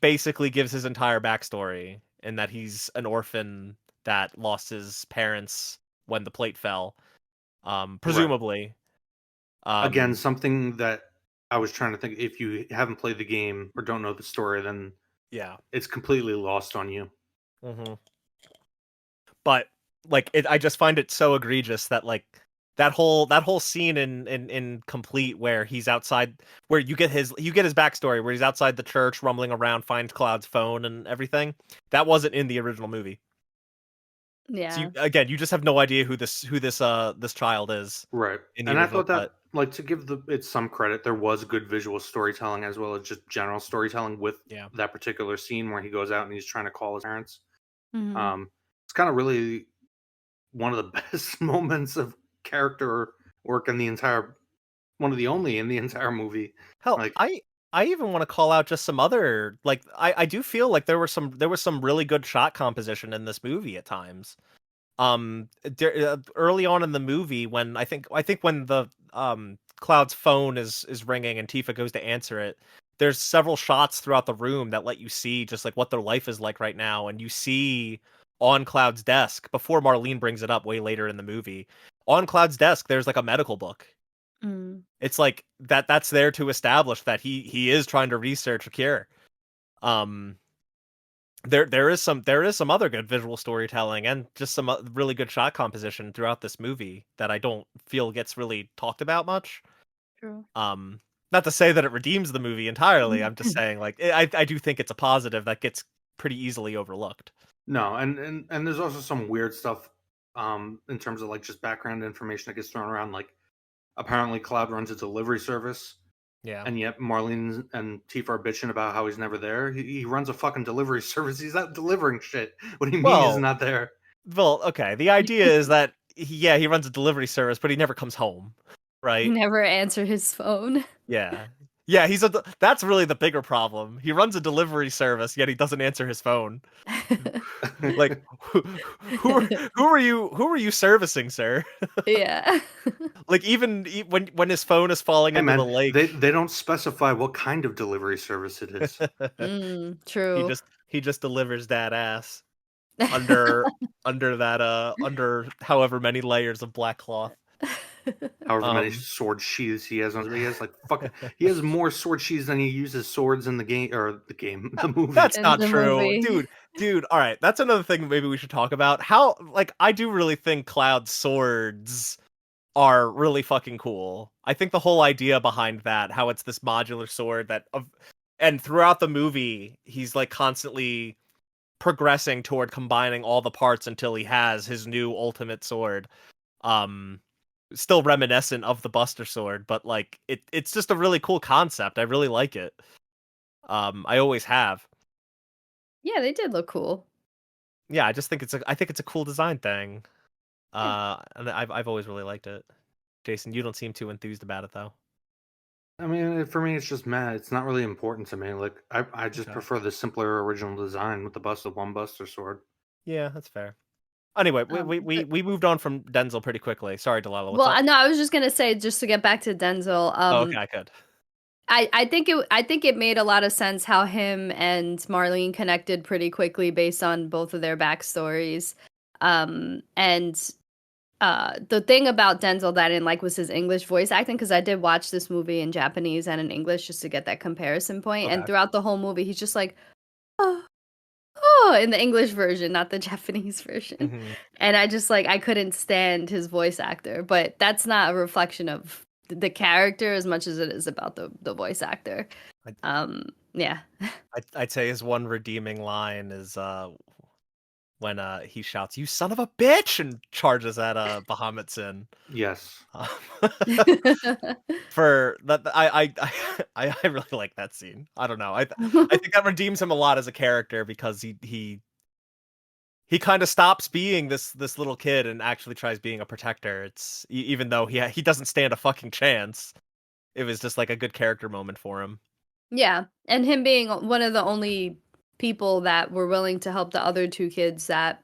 basically gives his entire backstory, in that he's an orphan that lost his parents when the plate fell, right. presumably. Again, Um, something that I was trying to think. If you haven't played the game or don't know the story, then yeah. it's completely lost on you. Hmm. But like I just find it so egregious that like that whole scene in Complete where he's outside, where you get his backstory where he's outside the church rumbling around, finds Cloud's phone and everything. That wasn't in the original movie. So Yeah. you just have no idea this child is Right. in the And I original thought that, cut. like, to give it some credit, there was good visual storytelling as well as just general storytelling with Yeah. that particular scene where he goes out and he's trying to call his parents. Hmm. Um, it's kind of really one of the best moments of character work in the entire, one of the only in the entire movie. Hell, Like, I even want to call out just some other, like I do feel like there was some really good shot composition in this movie at times. Early on in the movie, when I think when the Cloud's phone is ringing and Tifa goes to answer it, there's several shots throughout the room that let you see just like what their life is like right now, and you see on Cloud's desk before Marlene brings it up way later in the movie. On Cloud's desk, there's like a medical book. Mm. It's like that's there to establish that he is trying to research a cure. Um, there is some other good visual storytelling and just some really good shot composition throughout this movie that I don't feel gets really talked about much. True. Um, Not to say that it redeems the movie entirely. I'm just saying like I do think it's a positive that gets pretty easily overlooked. no, and there's also some weird stuff in terms of like just background information that gets thrown around. Like, apparently Cloud runs a delivery service, Yeah. and yet Marlene and Tifa are bitching about how he's never there. He runs a fucking delivery service. He's not delivering shit. What do you mean he's Well, not there? Well, okay. The idea is that he runs a delivery service, but he never comes home, right? Never answer his phone. Yeah. Yeah, that's really the bigger problem. He runs a delivery service, yet he doesn't answer his phone. Like who are you servicing, sir? Yeah. Like even when his phone is falling Hey into the man, lake, they don't specify what kind of delivery service it is. he True. just delivers that ass under under however many layers of black cloth. However many Um sword sheaths he has on, he has like fuck. He has more sword sheaths than he uses swords in the game or the game, the movie. That's In not the true. movie. Dude, all right. That's another thing maybe we should talk about. How, like, I do really think Cloud's swords are really fucking cool. I think the whole idea behind that, how it's this modular sword and throughout the movie, he's like constantly progressing toward combining all the parts until he has his new ultimate sword. Um, Still reminiscent of the Buster sword, but like it's just a really cool concept. I really like it. I always have. Yeah, they did look cool. Yeah, I think it's a cool design thing. Yeah. And I've always really liked it. Jason, you don't seem too enthused about it though. I mean, for me, it's just meh. It's not really important to me. Like, I just Okay. prefer the simpler original design with the one Buster sword. Yeah, that's fair. Anyway, But we moved on from Denzel pretty quickly. Sorry, Delilah, what's well, up? no, I was just gonna say, just to get back to Denzel, Oh, okay, I could. I think it made a lot of sense how him and Marlene connected pretty quickly based on both of their backstories. And the thing about Denzel that I didn't like was his English voice acting, because I did watch this movie in Japanese and in English just to get that comparison point. And Okay. throughout the whole movie, he's just like, oh, oh, in the English version, not the Japanese version. Hmm. And I just like I couldn't stand his voice actor, but that's not a reflection of the character as much as it is about the voice actor. I'd, Yeah. I'd say his one redeeming line is when he shouts, "You son of a bitch!" and charges at Bahamut Sin. Yes. Um, For that, I really like that scene. I don't know. I think that redeems him a lot as a character because he kind of stops being this little kid and actually tries being a protector. It's even though he doesn't stand a fucking chance. It was just like a good character moment for him. Yeah, and him being one of the only people that were willing to help the other two kids that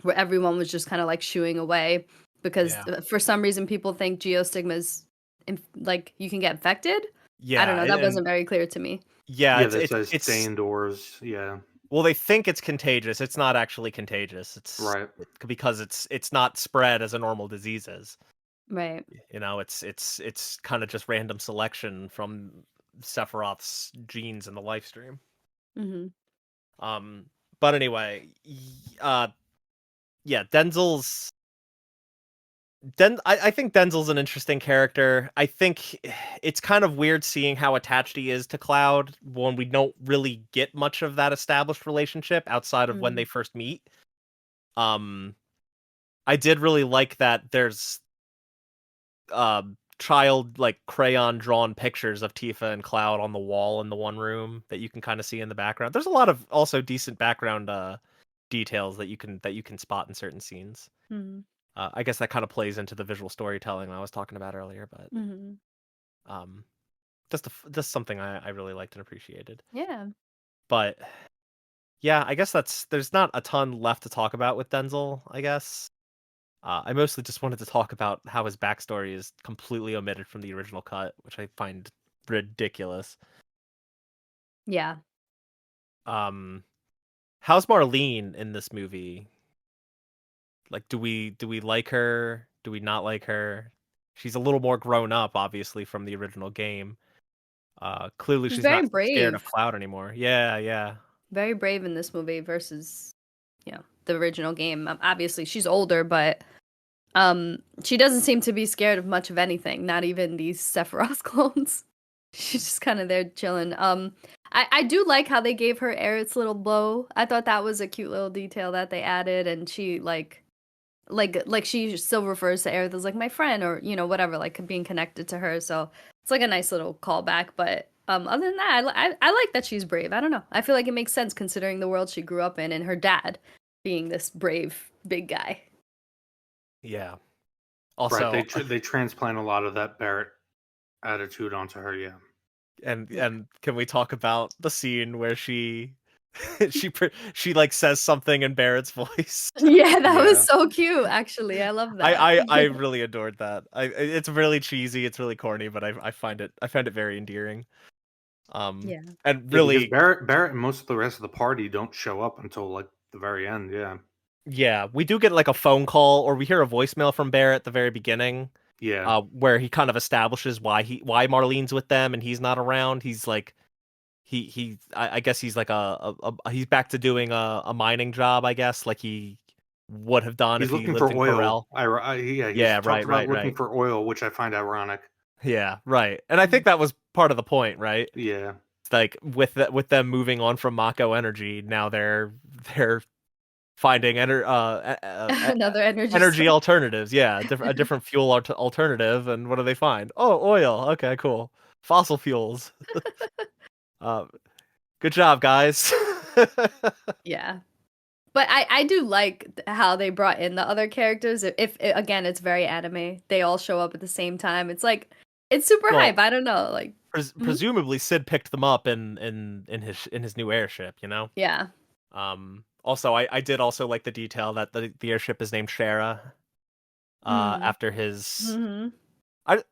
where everyone was just kind of like shooing away because Yeah. for some reason people think geostigmas like you can get infected. I don't Yeah, know, that and wasn't very clear to me. yeah, Yeah, that says stay indoors. Yeah. well, they think it's contagious. It's not actually contagious. Right. Because it's not spread as a normal disease is. Right. You know, it's kind of just random selection from Sephiroth's genes in the life stream. Mhm. Um, but anyway, yeah, I think Denzel's an interesting character. I think it's kind of weird seeing how attached he is to Cloud when we don't really get much of that established relationship outside of when they Mhm. first meet. Um, I did really like that there's child like crayon drawn pictures of Tifa and Cloud on the wall in the one room that you can kind of see in the background. There's a lot of also decent background details that you can spot in certain scenes. Mhm. I guess that kind of plays into the visual storytelling I was talking about earlier, but Mhm. um, just something I really liked and appreciated. Yeah. But yeah, I guess there's not a ton left to talk about with Denzel. I guess I mostly just wanted to talk about how his backstory is completely omitted from the original cut, which I find ridiculous. Yeah. Um, how's Marlene in this movie? Like, do we like her? Do we not like her? She's a little more grown up, obviously, from the original game. Clearly She's she's not very scared of brave. Cloud anymore. Yeah, yeah. Very brave in this movie versus, the original game. Obviously, she's older, but she doesn't seem to be scared of much of anything, not even these Sephiroth clones. She's just kind of there chilling. I do like how they gave her Aerith's little bow. I thought that was a cute little detail that they added, and she like she still refers to Aerith as like my friend or whatever, like being connected to her. So it's like a nice little callback. But other than that, I like that she's brave. I don't know. I feel like it makes sense considering the world she grew up in and her dad. being this brave big guy. Yeah. Right. Also, They transplant a lot of that Barrett attitude onto her. Yeah. and can we talk about the scene where she she like says something in Barrett's voice? Yeah, that Yeah. was so cute. Actually, I love that. I really adored that. It's really cheesy, it's really corny, but I find it very endearing. Yeah. And Yeah, because really, Barrett and most of the rest of the party don't show up until like the very end. Yeah. yeah, we do get like a phone call or we hear a voicemail from Barrett at the very beginning, Yeah. where he kind of establishes why Marlene's with them and he's not around. He's like I guess he's like he's back to doing a mining job, I guess, like he would have done He's if he looking lived for in oil. Corel. Yeah, he's Yeah, talked right, about right, looking right. for oil, which I find ironic. Yeah, right. And I think that was part of the point, right? Yeah. It's like with them moving on from Mako Energy, now they're finding Another energy energy source. alternatives. Yeah, a different fuel alternative. And what do they find? Oh, oil. Okay, cool. Fossil fuels. Um, good job, guys. Yeah. But I do like how they brought in the other characters. If again, it's very anime. They all show up at the same time. It's like it's super Well, hype. I don't know, like presumably Sid picked them up in his new airship. You know. yeah. Also, I did also like the detail that the airship is named Shara. Mm. After his. Hmm. I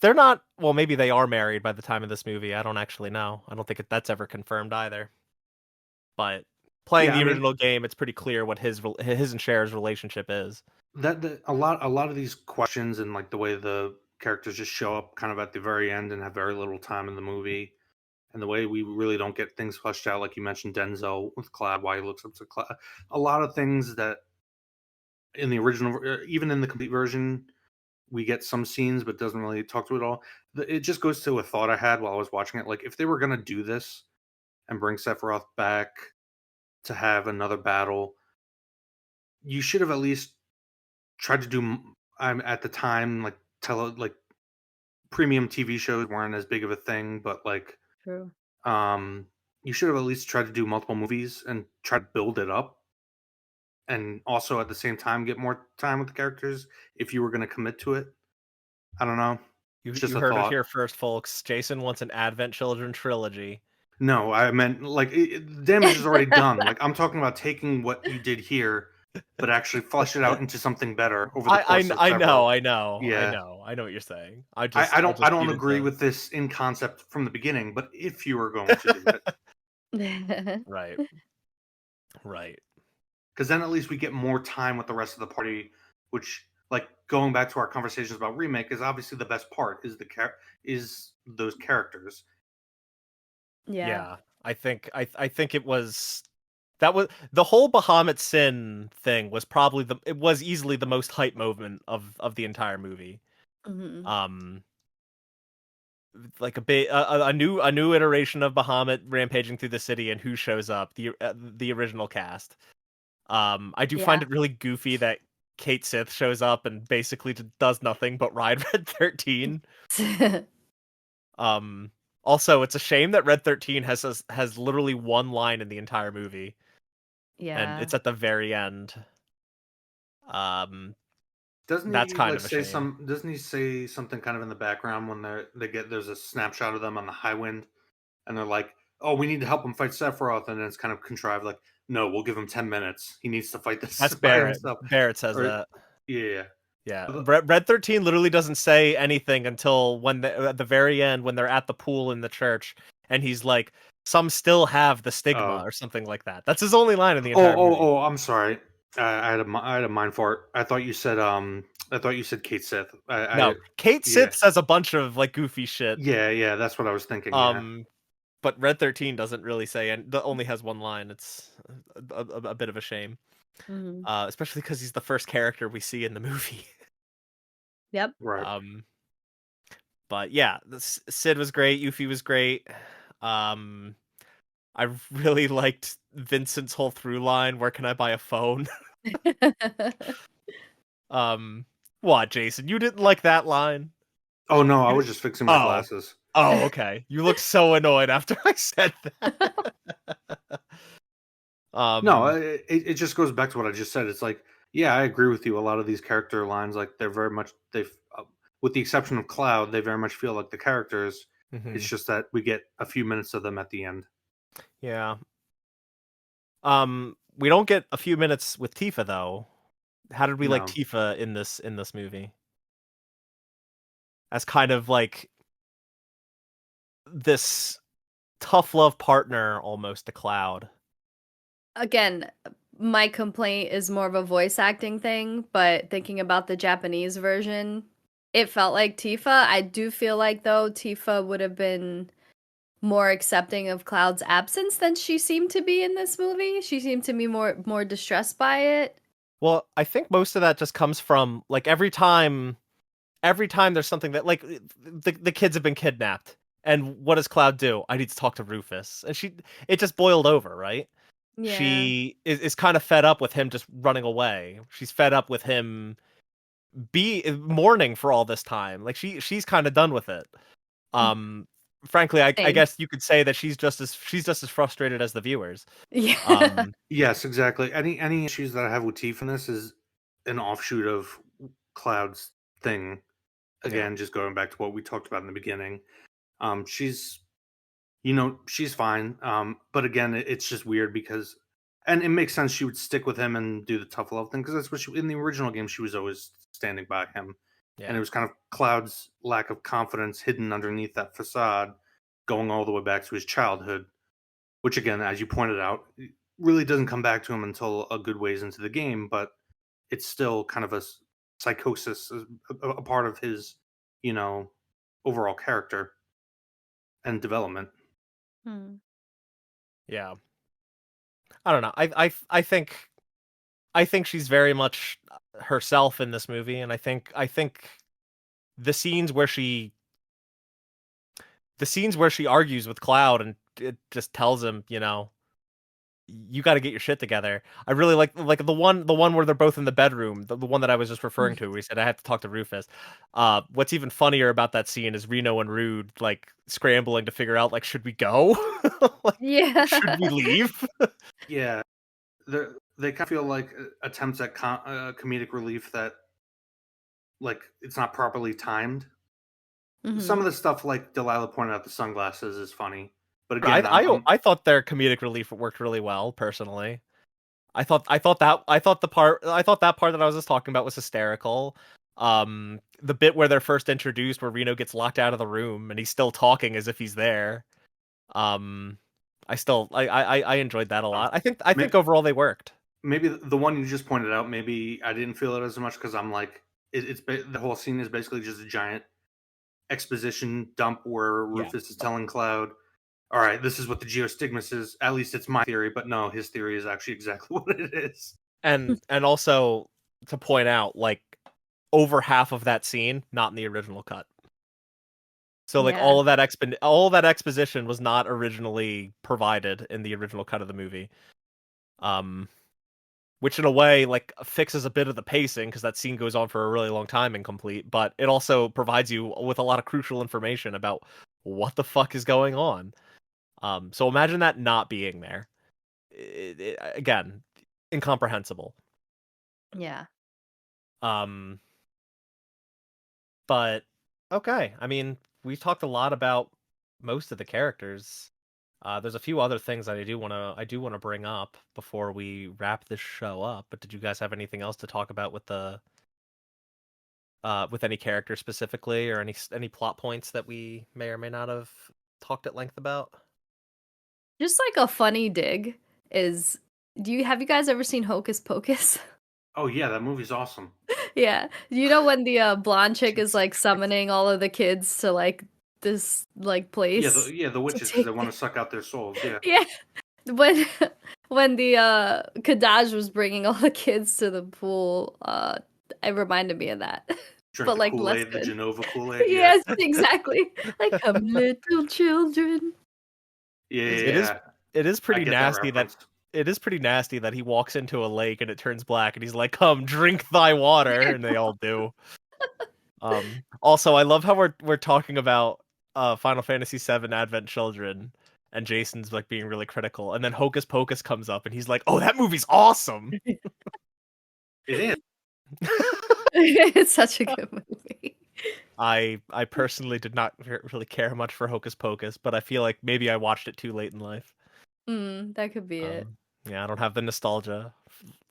they're not. Well, maybe they are married by the time of this movie. I don't actually know. I don't think that's ever confirmed either. But playing Yeah, the I mean original game, it's pretty clear what his and Cher's relationship is. a lot of these questions and like the way the characters just show up kind of at the very end and have very little time in the movie, and the way we really don't get things fleshed out, like you mentioned Denzel with Cloud, why he looks up to Cloud. A lot of things that in the original, even in the complete version, we get some scenes, but doesn't really talk to it all. It just goes to a thought I had while I was watching it. Like if they were gonna do this and bring Sephiroth back to have another battle, you should have at least tried to do. I'm at the time like premium TV shows weren't as big of a thing, but like True. um, you should have at least tried to do multiple movies and try to build it up, and also at the same time get more time with the characters if you were going to commit to it. I don't know. It's just You a heard it thought. here first, folks. Jason wants an Advent Children trilogy. No, I meant like the damage is already done. Like I'm talking about taking what you did here, but actually flesh it out into something better over the course of I know, know, Yeah, I know what you're saying. I I just don't needed agree to. with this in concept from the beginning, but if you were going to do it, Right, right. because then at least we get more time with the rest of the party, which like going back to our conversations about remake is obviously the best part is is those characters. Yeah. Yeah, I think it was that was the whole Bahamut Sin thing was probably it was easily the most hype moment of the entire movie. Hmm. Like a new iteration of Bahamut rampaging through the city and who shows up, the original cast. I do find Yeah. it really goofy that Kate Sith shows up and basically does nothing but ride Red 13. Um Also, it's a shame that Red 13 has literally one line in the entire movie, and Yeah. it's at the very end. Um Doesn't that's he kind like of a say shame. some? Doesn't he say something kind of in the background when they get there's a snapshot of them on the high wind, and they're like, "Oh, we need to help him fight Sephiroth," and then it's kind of contrived like, "No, we'll give him 10 minutes. He needs to fight this That's by Barrett. himself." Barrett says Or that. yeah, Yeah, But Red 13 literally doesn't say anything until at the very end when they're at the pool in the church, and he's like, "Some still have the stigma" oh, or something like that. That's his only line in the entire movie. I'm sorry. I had a mind fart. I thought you said Kate Sith. No, Kate Yeah, Sith says a bunch of like goofy shit. yeah. That's what I was thinking. Yeah, Um, but Red 13 doesn't really say, and only has one line. It's a bit of a shame, Hmm. especially because he's the first character we see in the movie. Yep. right. um, but yeah, Sid was great. Yuffie was great. Um, I really liked Vincent's whole through line. Where can I buy a phone? um, what, Jason? You didn't like that line? Oh no, I You was did- just fixing my Oh, glasses. oh, okay. You look so annoyed after I said that. No, it just goes back to what I just said. It's like, yeah, I agree with you. A lot of these character lines, like they're very much with the exception of Cloud, they very much feel like the characters. It's mhm. just that we get a few minutes of them at the end. Yeah. We don't get a few minutes with Tifa though. How did we like No, Tifa in this movie? As kind of like this tough love partner almost to Cloud. Again, my complaint is more of a voice acting thing, but thinking about the Japanese version, it felt like Tifa. I do feel like though Tifa would have been more accepting of Cloud's absence than she seemed to be in this movie. She seemed to be more distressed by it. Well, I think most of that just comes from like every time there's something that like the kids have been kidnapped. And what does Cloud do? I need to talk to Rufus. And it just boiled over, right? Yeah. She is kind of fed up with him just running away. She's fed up with him mourning for all this time. Like she's kind of done with it. Um Frankly, I Same. guess you could say that she's just as frustrated as the viewers. Yeah. yes, exactly. Any issues that I have with Tifa in this is an offshoot of Cloud's thing. Yeah. Again, just going back to what we talked about in the beginning. She's she's fine. But again, it's just weird because, and it makes sense she would stick with him and do the tough love thing because that's what in the original game she was always standing by him, and Yeah. it was kind of Cloud's lack of confidence hidden underneath that facade, going all the way back to his childhood, which again, as you pointed out, really doesn't come back to him until a good ways into the game, but it's still kind of a psychosis, a part of his, you know, overall character and development. Hmm. Yeah. I don't know. I think she's very much herself in this movie, and I think the scenes where she the scenes where she argues with Cloud and it just tells him, you got to get your shit together. I really like the one where they're both in the bedroom, the one that I was just referring to, where he said I have to talk to Rufus. What's even funnier about that scene is Reno and Rude like scrambling to figure out like should we go, like should we Yeah. leave? Yeah, they kind of feel like attempts at comedic relief that like it's not properly timed. Some Hmm. of the stuff, like Delilah pointed out, the sunglasses is funny, but I again, I I thought their comedic relief worked really well personally. I thought that part that I was just talking about was hysterical. The bit where they're first introduced, where Reno gets locked out of the room and he's still talking as if he's there. Um, I enjoyed that a um, lot. I think may- overall they worked. maybe the one you just pointed out, maybe I didn't feel it as much because I'm like the whole scene is basically just a giant exposition dump where Yeah, Rufus is telling Cloud, "All right, this is what the geostigmus is. At least it's my theory, but no, his theory is actually exactly what it is." and also to point out, like over half of that scene not in the original cut. So like Yeah. all of that exposition was not originally provided in the original cut of the movie. Um, which in a way like fixes a bit of the pacing because that scene goes on for a really long time incomplete, but it also provides you with a lot of crucial information about what the fuck is going on. So imagine that not being there. Again, incomprehensible. Yeah. Um, but okay, I mean, we've talked a lot about most of the characters. There's a few other things that I do wanna bring up before we wrap this show up. But did you guys have anything else to talk about with any character specifically, or any plot points that we may or may not have talked at length about? Just like a funny dig is, have you guys ever seen Hocus Pocus? Oh yeah, that movie's awesome. Yeah. You know when the blonde chick is like summoning all of the kids to like this like Yeah, place the to witches because they take want to suck out their souls. Yeah, Yeah. When when the Kadaj was bringing all the kids to the pool, it reminded me of that. drink But the like Kool less Aid, the good. Genova Kool Aid. Yeah, Yes, exactly. Like come little children. yeah, It was yeah, It good. is yeah. it is I pretty get that nasty that reference. it is pretty nasty that he walks into a lake and it turns black and he's like, "Come, drink thy water," and they all do. Also, I love how we're talking about Final Fantasy VII Advent Children, and Jason's like being really critical, and then Hocus Pocus comes up, and he's like, "Oh, that movie's awesome." It is. It's such a good movie. I personally did not really care much for Hocus Pocus, but I feel like maybe I watched it too late in life. That could be it. Yeah, I don't have the nostalgia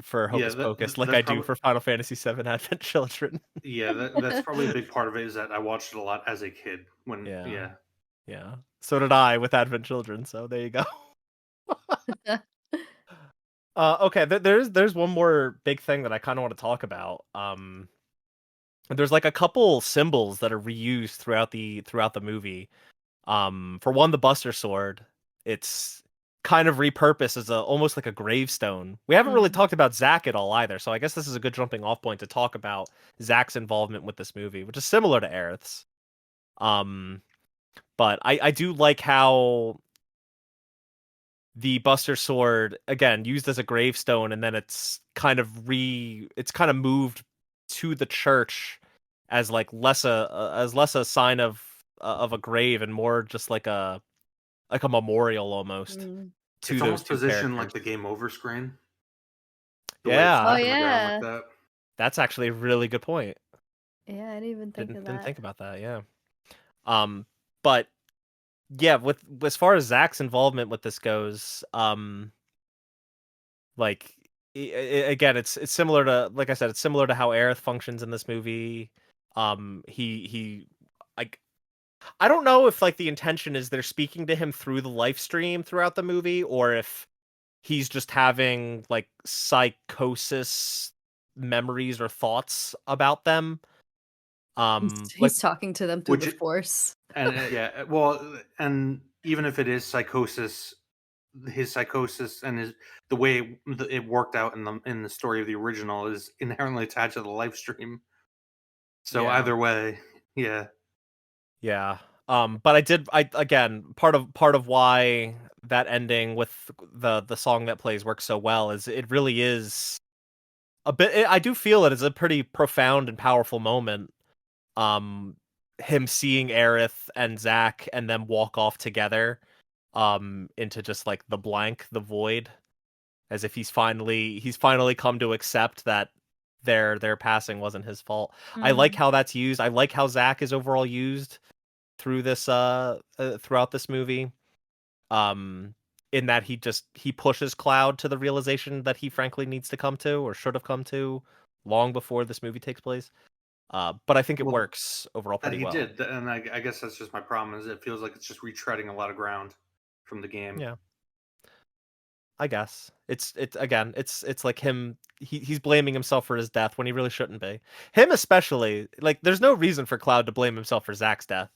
for Yeah, Hocus Pocus like that's I do for Final Fantasy VII Advent Children. Yeah, that's probably a big part of it, is that I watched it a lot as a kid. Yeah. So did I with Advent Children. So there you go. Okay. There's one more big thing that I kind of want to talk about. There's like a couple symbols that are reused throughout the movie. For one, the Buster Sword. It's kind of repurposed as almost like a gravestone. We haven't really talked about Zack at all either, so I guess this is a good jumping off point to talk about Zack's involvement with this movie, which is similar to Aerith's. But I do like how the Buster Sword, again, used as a gravestone, and then it's kind of moved to the church as like less a sign of a grave and more just like a memorial almost to It's those almost two positioned like characters. the game over screen. The way it's Yeah. Oh stuck in the ground like yeah. that. That's actually a really good point. Yeah, I didn't even think of Didn't that. think about that, yeah. But yeah, with as far as Zack's involvement with this goes, like again, it's similar to, like I said, it's similar to how Aerith functions in this movie. He like, I don't know if like the intention is they're speaking to him through the live stream throughout the movie, or if he's just having like psychosis memories or thoughts about them. Like, He's talking to them through the Force. And and even if it is psychosis, his psychosis and the way it worked out in the story of the original is inherently attached to the live stream. So yeah. either way, yeah. Yeah. But I again, part of why that ending with the song that plays works so well is it really is a bit, I do feel it is a pretty profound and powerful moment. Him seeing Aerith and Zack and them walk off together into just like the blank, the void, as if he's finally come to accept that their passing wasn't his fault. I like how that's used. I like how Zack is overall used through this throughout this movie, in that he pushes Cloud to the realization that he frankly needs to come to, or should have come to, long before this movie takes place. But I think it works overall pretty He well. did, and I guess that's just my problem, is it feels like it's just retreading a lot of ground from the game. Yeah, I guess it's again, it's like him. He's blaming himself for his death when he really shouldn't be. Him especially. Like, there's no reason for Cloud to blame himself for Zack's death.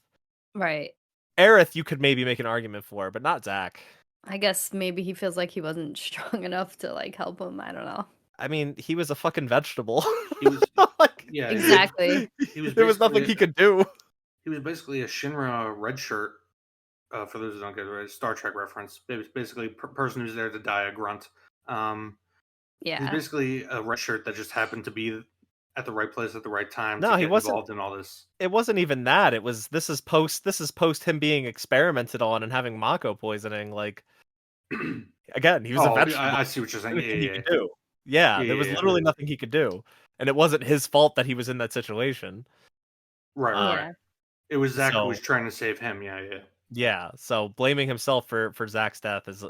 Right. Aerith, you could maybe make an argument for, but not Zack. I guess maybe he feels like he wasn't strong enough to like help him. I don't know. I mean, he was a fucking vegetable. He was, like, yeah, exactly. There was nothing he could do. He was basically a Shinra red shirt. For those who don't get it, Star Trek reference. It was basically a person who's there to die, a grunt. Yeah. He's basically a red shirt that just happened to be at the right place at the right time No, to he get wasn't involved in all this. It wasn't even that. It was this is post him being experimented on and having Mako poisoning. Like, again, he was a vegetable. I see what you're saying. He could do. Yeah, there was literally nothing he could do, and it wasn't his fault that he was in that situation. Right. It was Zack who was So, trying to save him. Yeah. yeah, so blaming himself for Zack's death is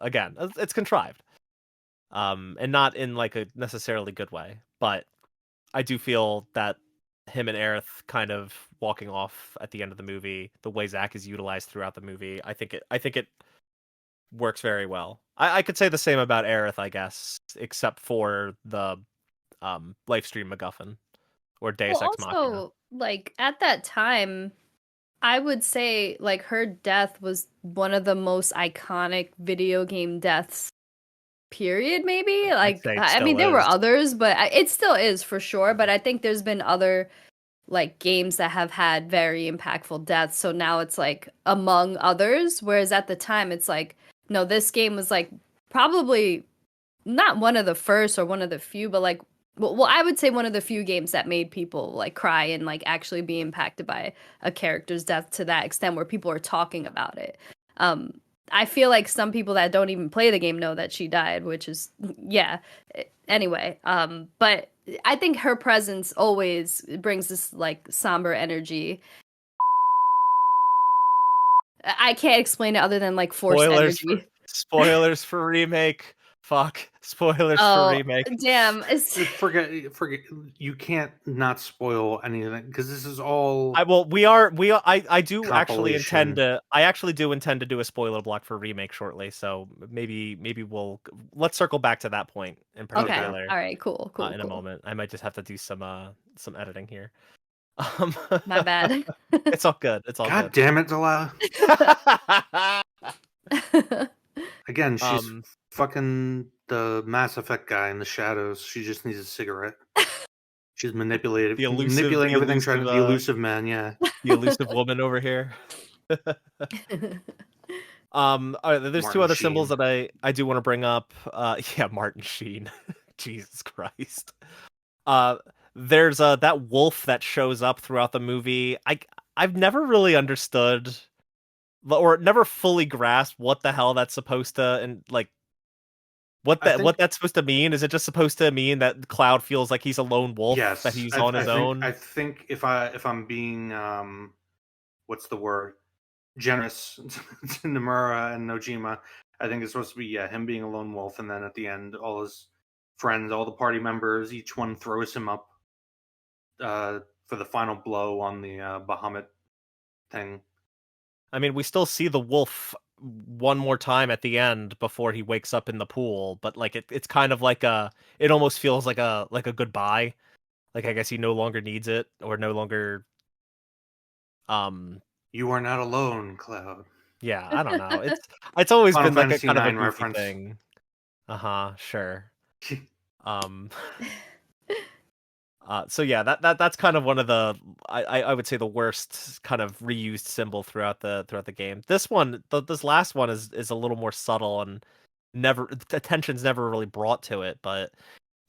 again, it's contrived, and not in like a necessarily good way. But I do feel that him and Aerith kind of walking off at the end of the movie, the way Zack is utilized throughout the movie, I think it works very well. I could say the same about Aerith, I guess, except for the live stream MacGuffin or Deus Ex Machina. Also, like at that time, I would say like her death was one of the most iconic video game deaths. Period. Maybe like I mean there were others, but it still is for sure. But I think there's been other like games that have had very impactful deaths. So now it's like among others. Whereas at the time, it's like no, this game was like probably not one of the first or one of the few, but like well, I would say one of the few games that made people like cry and like actually be impacted by a character's death to that extent where people are talking about it. I feel like some people that don't even play the game know that she died, which is yeah. Anyway, but I think her presence always brings this like somber energy. I can't explain it other than like forced energy. Spoilers for remake. Fuck. Spoilers for Oh, remake. damn. Forget. You can't not spoil anything because this is all. I do actually Compilation. I actually do intend to do a spoiler block for remake shortly, so maybe let's circle back to that point in Okay. particular. All right. Cool. In a moment. I might just have to do some editing here. My bad. It's all good. It's all God good. damn it, Delilah. Again, she's fucking the Mass Effect guy in the shadows. She just needs a cigarette. She's manipulating everything. The elusive man, yeah. The elusive woman over here. All right, there's Martin two other Sheen. symbols that I do want to bring up. Yeah, Martin Sheen. Jesus Christ. There's that wolf that shows up throughout the movie. I've never really understood or never fully grasped what the hell that's supposed to, and like what that's supposed to mean. Is it just supposed to mean that Cloud feels like he's a lone wolf, Yes, that he's on his own? I think if I'm being what's the word, generous to Nomura and Nojima, I think it's supposed to be him being a lone wolf, and then at the end, all his friends, all the party members, each one throws him up for the final blow on the Bahamut thing. I mean, we still see the wolf one more time at the end before he wakes up in the pool, but like it's kind of like it almost feels like a goodbye. Like I guess he no longer needs it, or no longer You are not alone, Cloud. Yeah, I don't know. It's always Final been like a Fantasy kind of a IX goofy reference. thing. Sure. So yeah, that's kind of one of the I would say the worst kind of reused symbol throughout the game. This one, this last one is a little more subtle, and never attention's never really brought to it. But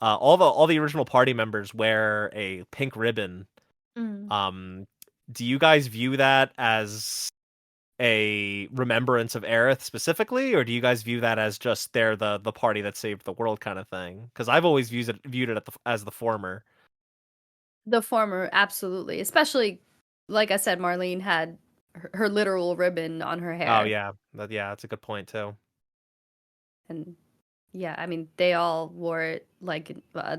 all the original party members wear a pink ribbon. Do you guys view that as a remembrance of Aerith specifically, or do you guys view that as just they're the party that saved the world kind of thing? Because I've always viewed it as the former. The former, absolutely. Especially, like I said, Marlene had her literal ribbon on her hair. Oh yeah, that's a good point too. And yeah, I mean, they all wore it like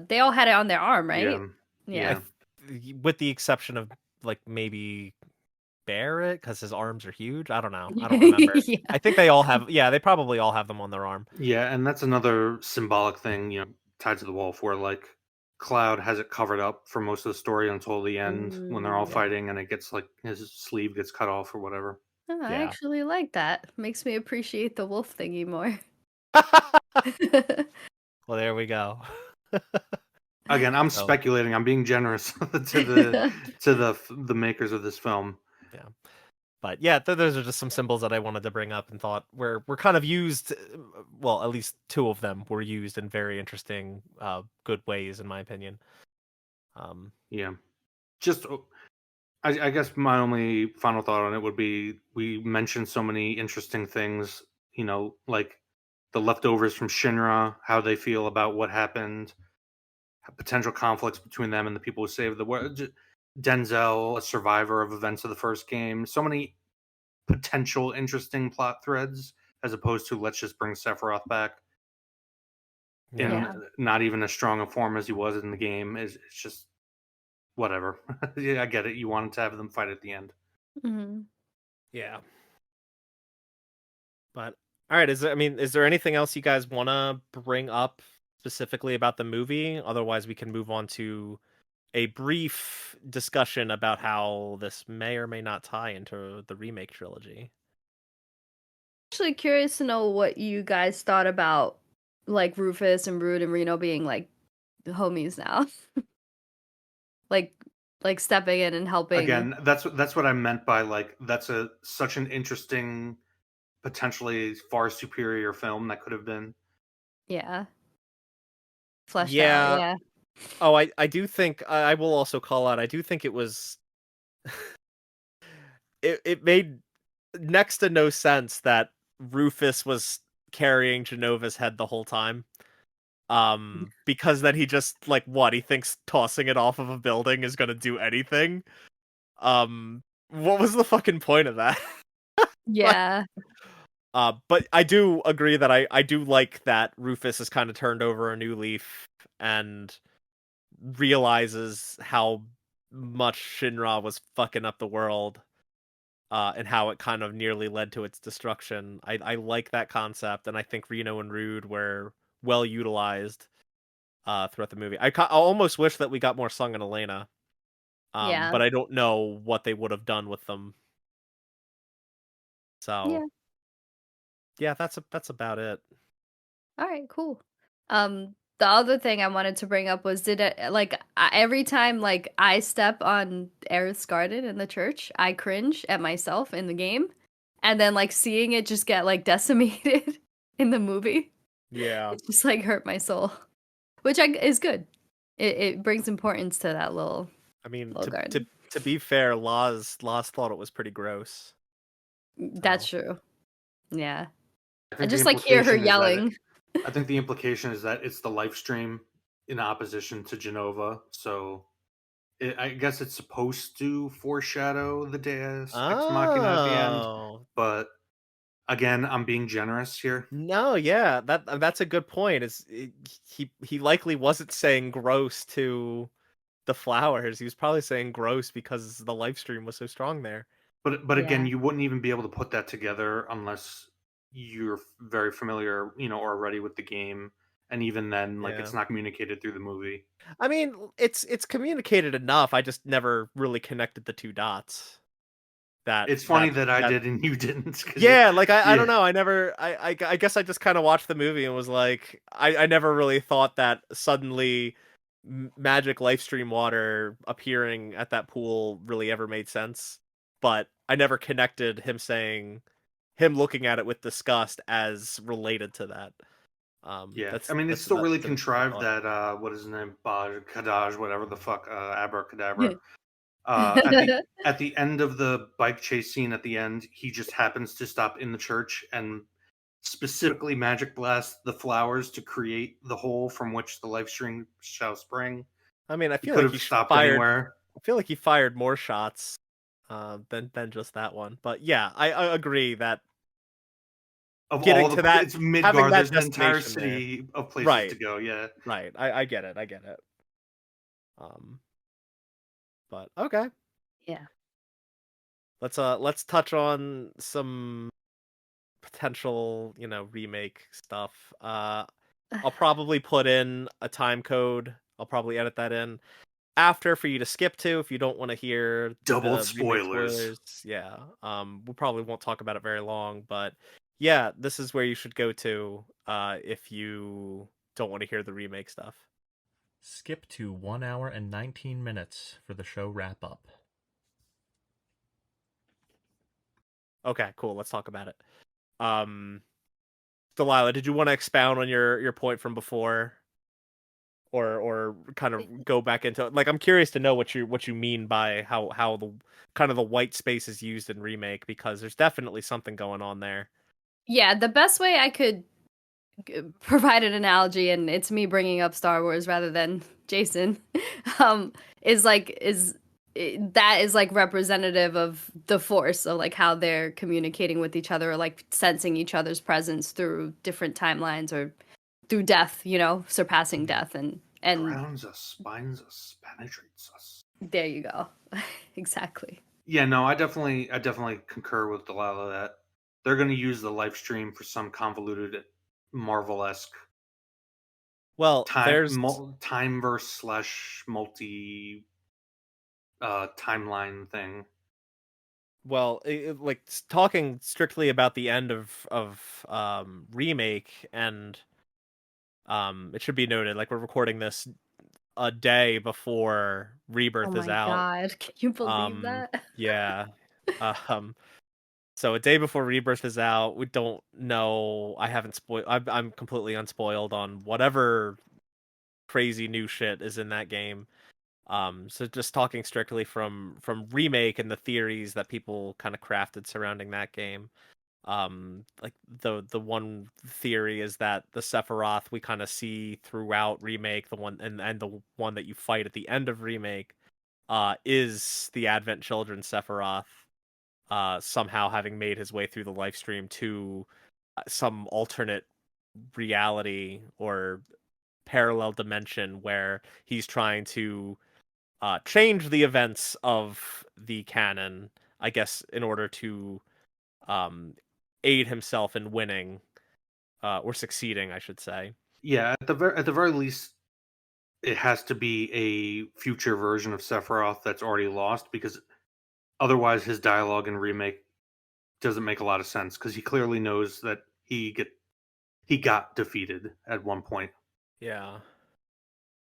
they all had it on their arm, right? Yeah. With the exception of like maybe Barrett, because his arms are huge. I don't know. I don't remember. Yeah. I think they all have. Yeah, they probably all have them on their arm. Yeah, and that's another symbolic thing, tied to the wolf, where like Cloud has it covered up for most of the story until the end when they're all fighting, and it gets like his sleeve gets cut off or whatever. Oh, I Yeah. actually like that. Makes me appreciate the wolf thingy more. Well, there we go. Again, I'm speculating. I'm being generous to the makers of this film. Yeah. But yeah, those are just some symbols that I wanted to bring up and thought were kind of used. Well, at least two of them were used in very interesting, good ways, in my opinion. Yeah, just I guess my only final thought on it would be we mentioned so many interesting things. Like the leftovers from Shinra, how they feel about what happened, potential conflicts between them and the people who saved the world. Denzel, a survivor of events of the first game. So many potential interesting plot threads as opposed to let's just bring Sephiroth back in not even as strong a form as he was in the game. It's just whatever. Yeah, I get it. You wanted to have them fight at the end. Mm-hmm. Yeah. But all right, is there anything else you guys want to bring up specifically about the movie? Otherwise, we can move on to a brief discussion about how this may or may not tie into the remake trilogy. Actually curious to know what you guys thought about like Rufus and Rude and Reno being like homies now. like stepping in and helping. Again, that's what I meant by like that's such an interesting, potentially far superior film that could have been. Yeah. Fleshed out, yeah. Oh, I do think I will also call out. I do think it was. It made next to no sense that Rufus was carrying Genova's head the whole time. Because then he just like he thinks tossing it off of a building is gonna do anything. What was the fucking point of that? Like, Yeah. but I do agree that I do like that Rufus has kind of turned over a new leaf and realizes how much Shinra was fucking up the world, and how it kind of nearly led to its destruction. I like that concept, and I think Reno and Rude were well utilized throughout the movie. I almost wish that we got more Sung and Elena, Yeah. but I don't know what they would have done with them. So Yeah. yeah, that's about it. All right, cool. The other thing I wanted to bring up was did it like every time like I step on Aerith's garden in the church, I cringe at myself in the game, and then like seeing it just get like decimated in the movie, Yeah, it just like hurt my soul, which is good. It brings importance to that little I mean garden. to be fair, Laws thought it was pretty gross. That's So true. Yeah, I I think the just like hear her implication is that yelling. I think the implication is that it's the live stream in opposition to Genova. So I guess it's supposed to foreshadow the Deus Ex Machina at the end. oh But again, I'm being generous here. no, yeah, that's a good point. He likely wasn't saying gross to the flowers. He was probably saying gross because the live stream was so strong there. But again, Yeah. you wouldn't even be able to put that together unless you're very familiar, already with the game. And even then, like Yeah. it's not communicated through the movie. I mean, it's communicated enough. I just never really connected the two dots. That It's funny that that I that did and you didn't. Because Yeah, like I don't yeah, know. I never I guess I just kind of watched the movie and was like I never really thought that suddenly magic life stream water appearing at that pool really ever made sense. But I never connected him looking at it with disgust as related to that. yeah. I That's mean, it's that's still about really the my contrived thought. that what is his name, Kadaj, whatever the fuck, Yeah. Abracadabra. At the end of the bike chase scene, at the end, he just happens to stop in the church and specifically magic blast the flowers to create the hole from which the life stream shall spring. I mean, He could have stopped anywhere. I feel like he fired more shots than just that one. But yeah, I agree that Of getting all to the, that it's having Midgard. that There's an entire destination there. city of places to Right. go. Yeah, Right. I get it. I get it. Um but okay. Yeah. Let's touch on some potential, remake stuff. I'll probably put in a time code. I'll probably edit that in after for you to skip to if you don't want to hear double the remake spoilers. spoilers. Yeah. We probably won't talk about it very long, but yeah, this is where you should go to if you don't want to hear the remake stuff. Skip to 1 hour and 19 minutes for the show wrap up. Okay, cool. Let's talk about it. Delilah, did you want to expound on your point from before, or kind of go back into it? Like, I'm curious to know what you mean by how the kind of the white space is used in remake, because there's definitely something going on there. Yeah, the best way I could provide an analogy, and it's me bringing up Star Wars rather than Jason, um, that is like representative of the Force, so like how they're communicating with each other, or like sensing each other's presence through different timelines or through death, surpassing death, and Grounds us, binds us, penetrates us. there you go, exactly. Yeah, no, I definitely concur with Delilah that they're going to use the live stream for some convoluted Marvel-esque Well, there's time verse slash multi timeline thing. well, like talking strictly about the end of remake, and it should be noted, like, we're recording this a day before Oh Rebirth is my out. god, can you believe that? Yeah. Um, so a day before Rebirth is out, we don't know. I haven't spoiled. I'm completely unspoiled on whatever crazy new shit is in that game. So just talking strictly from remake and the theories that people kind of crafted surrounding that game. Like the one theory is that the Sephiroth we kind of see throughout remake, the one and the one that you fight at the end of remake, is the Advent Children Sephiroth, somehow having made his way through the live stream to some alternate reality or parallel dimension where he's trying to change the events of the canon, I guess, in order to um, aid himself in winning or succeeding, I should say. Yeah, at the very least, it has to be a future version of Sephiroth that's already lost, because otherwise his dialogue in remake doesn't make a lot of sense, because he clearly knows that he got defeated at one point. Yeah.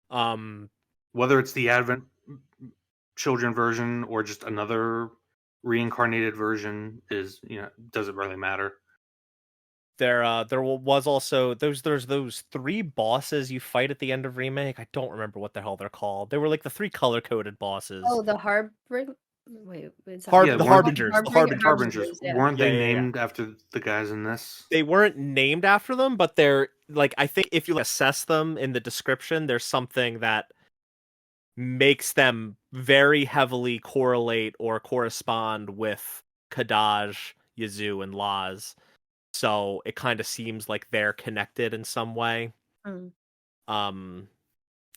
Um, Whether it's the Advent Children version or just another reincarnated version doesn't really matter. there was also there's those three bosses you fight at the end of remake. I don't remember what the hell they're called. They were like the three color coded bosses. Oh, the Harbring. Wait, is that Yeah, The weren't- Harbingers. The Harbingers, Harbingers. yeah. Weren't they Yeah. named after the guys in this? They weren't named after them, but they're like, I think if you assess them in the description, there's something that makes them very heavily correlate or correspond with Kadaj, Yazoo, and Laz. So it kind of seems like they're connected in some way. Mm.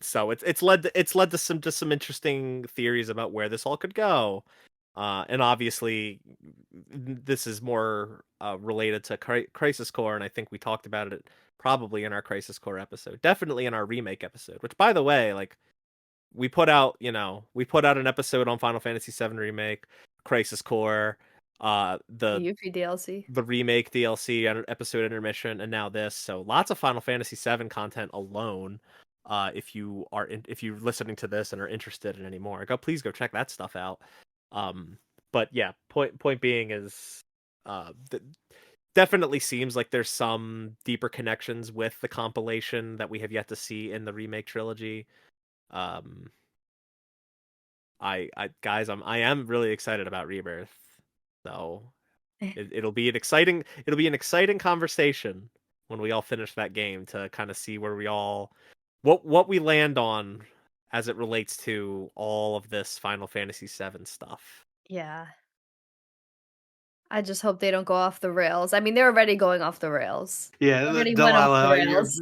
So it's led to some interesting theories about where this all could go. And obviously this is more related to Crisis Core, and I think we talked about it probably in our Crisis Core episode, definitely in our remake episode, which, by the way, like, we put out an episode on Final Fantasy VII Remake, Crisis Core, The Yuffie DLC. the remake DLC episode intermission, and now this. So lots of Final Fantasy VII content alone. If you're listening to this and are interested in any more, please go check that stuff out. But yeah, point being is, definitely seems like there's some deeper connections with the compilation that we have yet to see in the remake trilogy. I guys, I am really excited about Rebirth. So it'll be an exciting conversation when we all finish that game to kind of see where what we land on as it relates to all of this Final Fantasy VII stuff. Yeah. I just hope they don't go off the rails. I mean, they're already going off the rails. Yeah, Already went off the rails.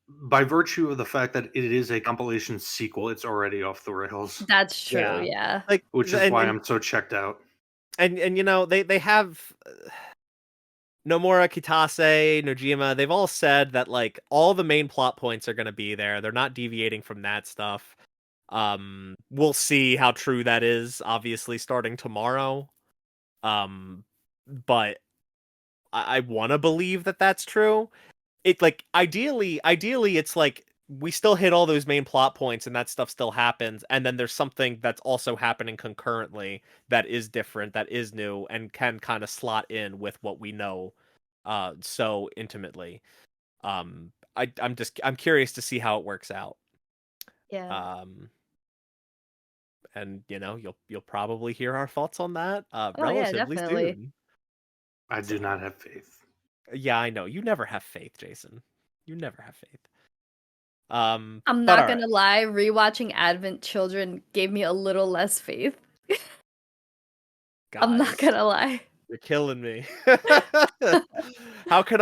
by virtue of the fact that it is a compilation sequel, it's already off the rails. That's true, yeah. Like, Which is why I'm so checked out. And you know, they have Nomura, Kitase, Nojima, they've all said that, like, all the main plot points are going to be there. They're not deviating from that stuff. We'll see how true that is, obviously, starting tomorrow. But I want to believe that that's true. It, like, ideally, it's like we still hit all those main plot points and that stuff still happens, and then there's something that's also happening concurrently that is different, that is new, and can kind of slot in with what we know so intimately. I'm curious to see how it works out. Yeah. And you know, you'll probably hear our thoughts on that Yeah, relatively definitely. soon. I do not have faith. Yeah, I know. You never have faith, Jason. You never have faith. I'm but not all gonna lie, rewatching Advent Children gave me a little less faith. I'm not Guys, gonna lie. you're killing me. How can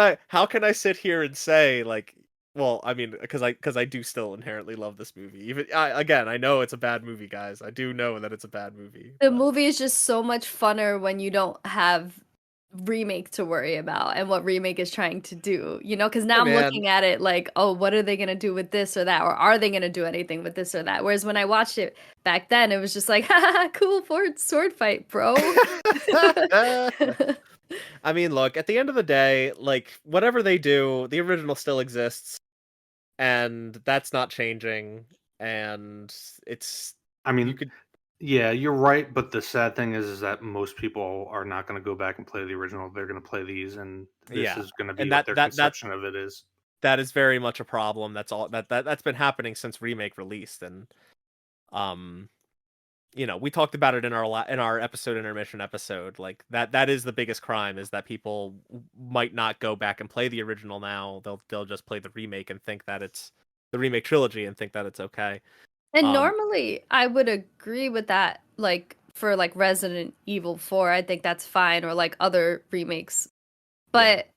I sit here and say, like, well, I mean, because I do still inherently love this movie. Even again, I know it's a bad movie, guys. I do know that it's a bad movie. The but- movie is just so much funner when you don't have remake to worry about and what remake is trying to do, you know, because now I'm man. looking at it like, oh, what are they gonna do with this or that, or are they gonna do anything with this or that? Whereas when I watched it back then, it was just like, haha, cool sword fight, bro. I mean, look, at the end of the day, like, whatever they do, the original still exists, and that's not changing. And it's, I mean, you could, yeah, you're right, but the sad thing is that most people are not going to go back and play the original. They're going to play these, and this Yeah. is going to be And what their conception of it is. that is very much a problem. That's all that's been happening since remake released, and we talked about it in our episode intermission episode. Like that is the biggest crime, is that people might not go back and play the original now. They'll just play the remake and think that it's the remake trilogy and think that it's okay. And normally I would agree with that, like for like Resident Evil 4, I think that's fine, or like other remakes. But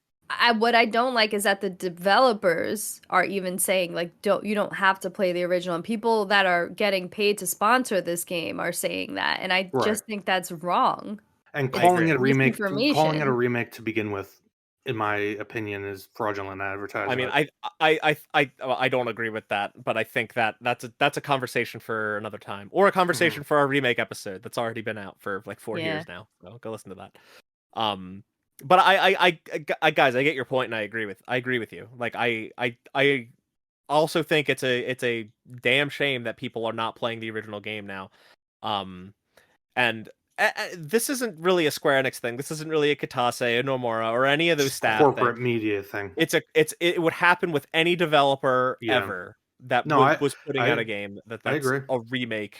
what I don't like is that the developers are even saying like you don't have to play the original, and people that are getting paid to sponsor this game are saying that, and I just think that's wrong. And It's calling it a remake, misinformation. to begin with, in my opinion, is fraudulent advertising. I mean, I don't agree with that, but I think that's a conversation for another time, or a conversation for our remake episode that's already been out for like 4 years now. So go listen to that. But I guys, I get your point, and I agree with you. Like I also think it's a damn shame that people are not playing the original game now. And this isn't really a Square Enix thing. This isn't really a Katase, a Nomura, or any of those staff corporate thing. media thing. It would happen with any developer ever that was putting out a game that's a remake.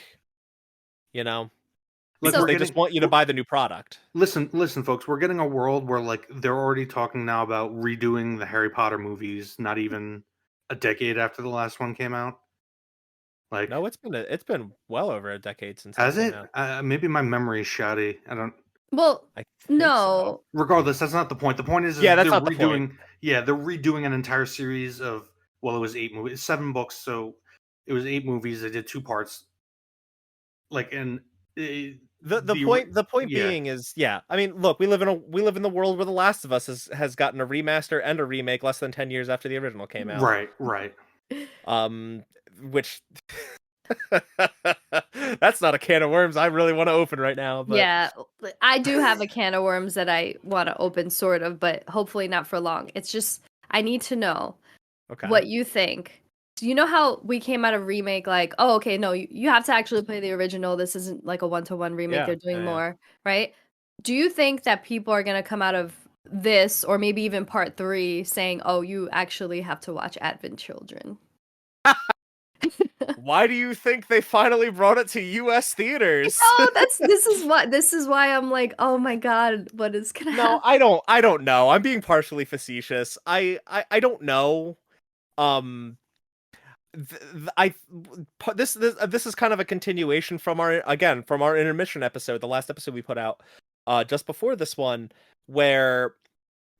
Because they just want you to buy the new product. Listen, folks. We're getting a world where like they're already talking now about redoing the Harry Potter movies, not even a decade after the last one came out. Like, no, it's been well over a decade since. Has it? Maybe my memory is shoddy. I don't. Well, no. So. Regardless, that's not the point. The point is that's not the point. Yeah, they're redoing an entire series of. Well, it was 8 movies, 7 books, so it was 8 movies. They did 2 parts. Like, and the point being is, I mean, look, we live in the world where The Last of Us has gotten a remaster and a remake less than 10 years after the original came out. Right. Which that's not a can of worms I really want to open right now. But... Yeah, I do have a can of worms that I want to open, sort of, but hopefully not for long. It's just I need to know what you think. Do you know how we came out of remake like, oh, okay, no, you have to actually play the original. This isn't like a 1-to-1 remake. They're doing more, right? Do you think that people are going to come out of this, or maybe even part 3, saying, oh, you actually have to watch Advent Children? Why do you think they finally brought it to U.S. theaters? Oh, this is why I'm like, oh my god, what is gonna happen? I don't know. I'm being partially facetious. I don't know. This is kind of a continuation from our intermission episode, the last episode we put out just before this one, where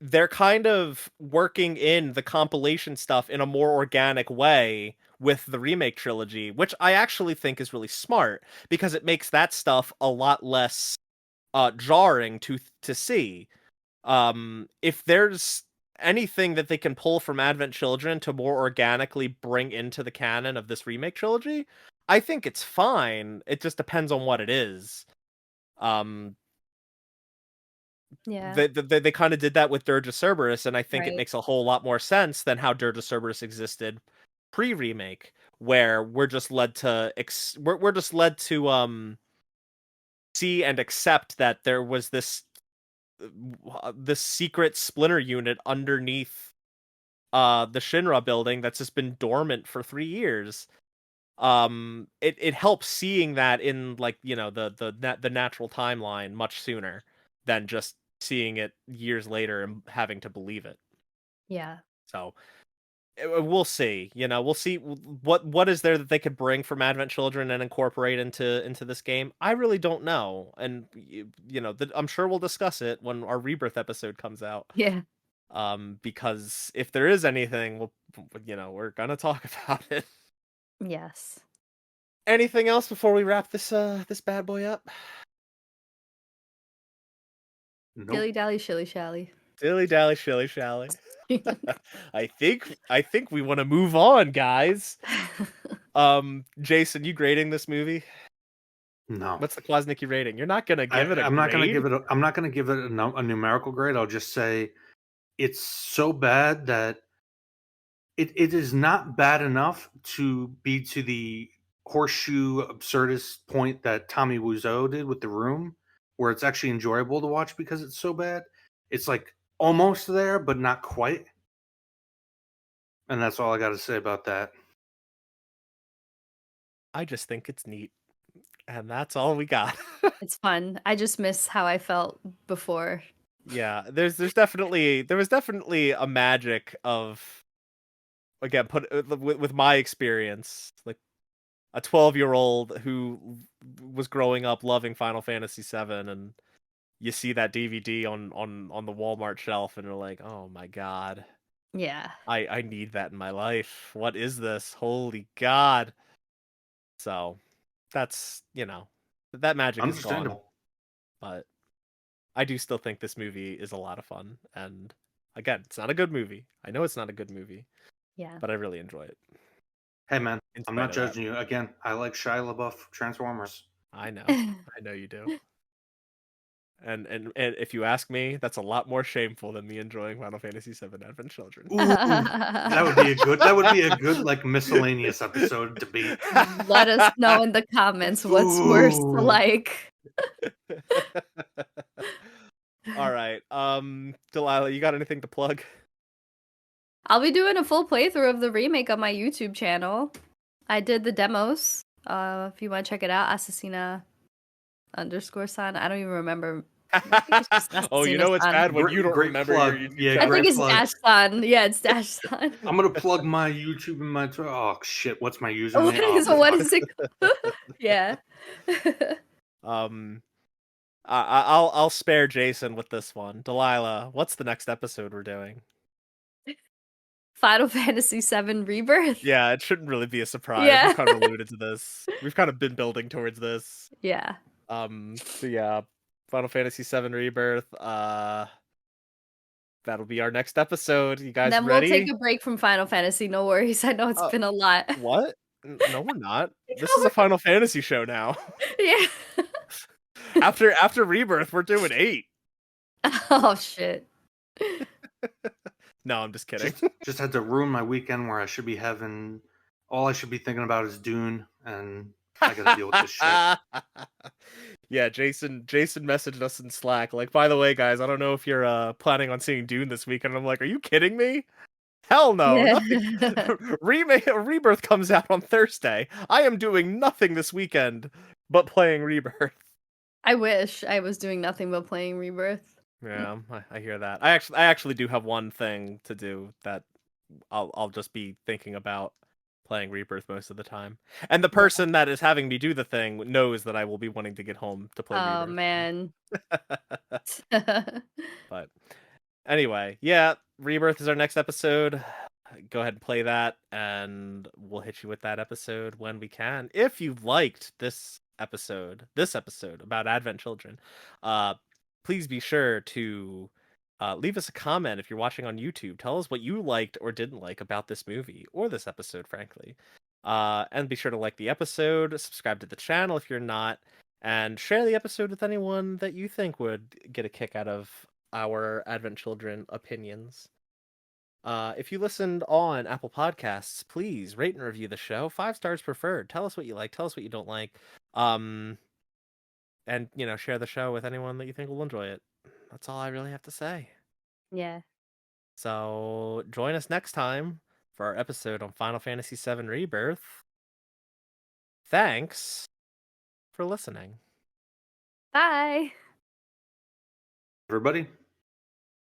they're kind of working in the compilation stuff in a more organic way with the remake trilogy, which I actually think is really smart, because it makes that stuff a lot less jarring to see. If there's anything that they can pull from Advent Children to more organically bring into the canon of this remake trilogy, I think it's fine. It just depends on what it is. They kind of did that with Dirge Cerberus, and I think it makes a whole lot more sense than how Dirge Cerberus existed pre-remake, where we're just led to see and accept that there was this secret splinter unit underneath the Shinra building that's just been dormant for 3 years. It helps seeing that in, like, the natural timeline much sooner than just seeing it years later and having to believe it. Yeah. So we'll see. We'll see what is there that they could bring from Advent Children and incorporate into this game. I really don't know, and I'm sure we'll discuss it when our Rebirth episode comes out. Yeah. Because if there is anything, we're gonna talk about it. Yes. Anything else before we wrap this bad boy up? Nope. Dilly-dally-shilly-shally. Dilly-dally-shilly-shally. I think we want to move on, guys. Jason, you grading this movie? No. What's the Kwasnicki rating? You're not gonna give it a grade? I'm not gonna give it a numerical grade. I'll just say it's so bad that it is not bad enough to be to the horseshoe absurdist point that Tommy Wiseau did with The Room, where it's actually enjoyable to watch because it's so bad. It's like almost there, but not quite. And that's all I got to say about that. I just think it's neat. And that's all we got. It's fun. I just miss how I felt before. Yeah, there was definitely a magic of, again, with my experience, like a 12-year-old who was growing up loving Final Fantasy VII, and you see that DVD on the Walmart shelf, and you're like, oh my god, Yeah. I need that in my life. What is this? Holy god! So that's, that magic is gone, Understandable. but I do still think this movie is a lot of fun. And again, it's not a good movie. I know it's not a good movie, Yeah. but I really enjoy it. Hey man, In I'm spite not of that. judging you. Again, I like Shia LaBeouf Transformers. I know you do. And if you ask me, that's a lot more shameful than me enjoying Final Fantasy VII Advent Children. Ooh, that would be a good like miscellaneous episode debate. Let us know in the comments what's worse to Ooh. like. All right. Delilah, you got anything to plug? I'll be doing a full playthrough of the remake on my YouTube channel. I did the demos. If you want to check it out, Assassina _san. I don't even remember. I think it's just Oh, you know it's Assassina-san. bad when you don't Great remember plug. your YouTube Yeah, channel. I think great it's plug. Dash-san. Yeah, it's Dash-san. I'm gonna plug my YouTube and my oh shit, what's my username? What is it? Yeah. I'll spare Jason with this one. Delilah, what's the next episode we're doing? Final Fantasy VII Rebirth. Yeah, it shouldn't really be a surprise. Yeah. We've kind of alluded to this. We've kind of been building towards this. Yeah. So yeah, Final Fantasy VII Rebirth. That'll be our next episode. You guys Then ready? we'll take a break from Final Fantasy. No worries. I know it's been a lot. What? No, we're not. This is a Final Fantasy show now. Yeah. After Rebirth, we're doing 8. Oh shit. No, I'm just kidding. Just had to ruin my weekend where I should be having all I should be thinking about is Dune, and I gotta deal with this shit. Yeah, Jason messaged us in Slack, like, by the way, guys, I don't know if you're planning on seeing Dune this weekend. I'm like, are you kidding me? Hell no. Yeah. Nothing. Rebirth comes out on Thursday. I am doing nothing this weekend but playing Rebirth. I wish I was doing nothing but playing Rebirth. Yeah, I hear that. I actually do have one thing to do that I'll just be thinking about playing Rebirth most of the time. And the person that is having me do the thing knows that I will be wanting to get home to play Oh Rebirth. man. But anyway, yeah, Rebirth is our next episode. Go ahead and play that, and we'll hit you with that episode when we can. If you liked this episode about Advent Children, please be sure to leave us a comment if you're watching on YouTube. Tell us what you liked or didn't like about this movie or this episode, frankly. And be sure to like the episode, subscribe to the channel if you're not, and share the episode with anyone that you think would get a kick out of our Advent Children opinions. If you listened on Apple Podcasts, please rate and review the show. 5 stars preferred. Tell us what you like. Tell us what you don't like. And, share the show with anyone that you think will enjoy it. That's all I really have to say. Yeah. So join us next time for our episode on Final Fantasy VII Rebirth. Thanks for listening. Bye. Everybody.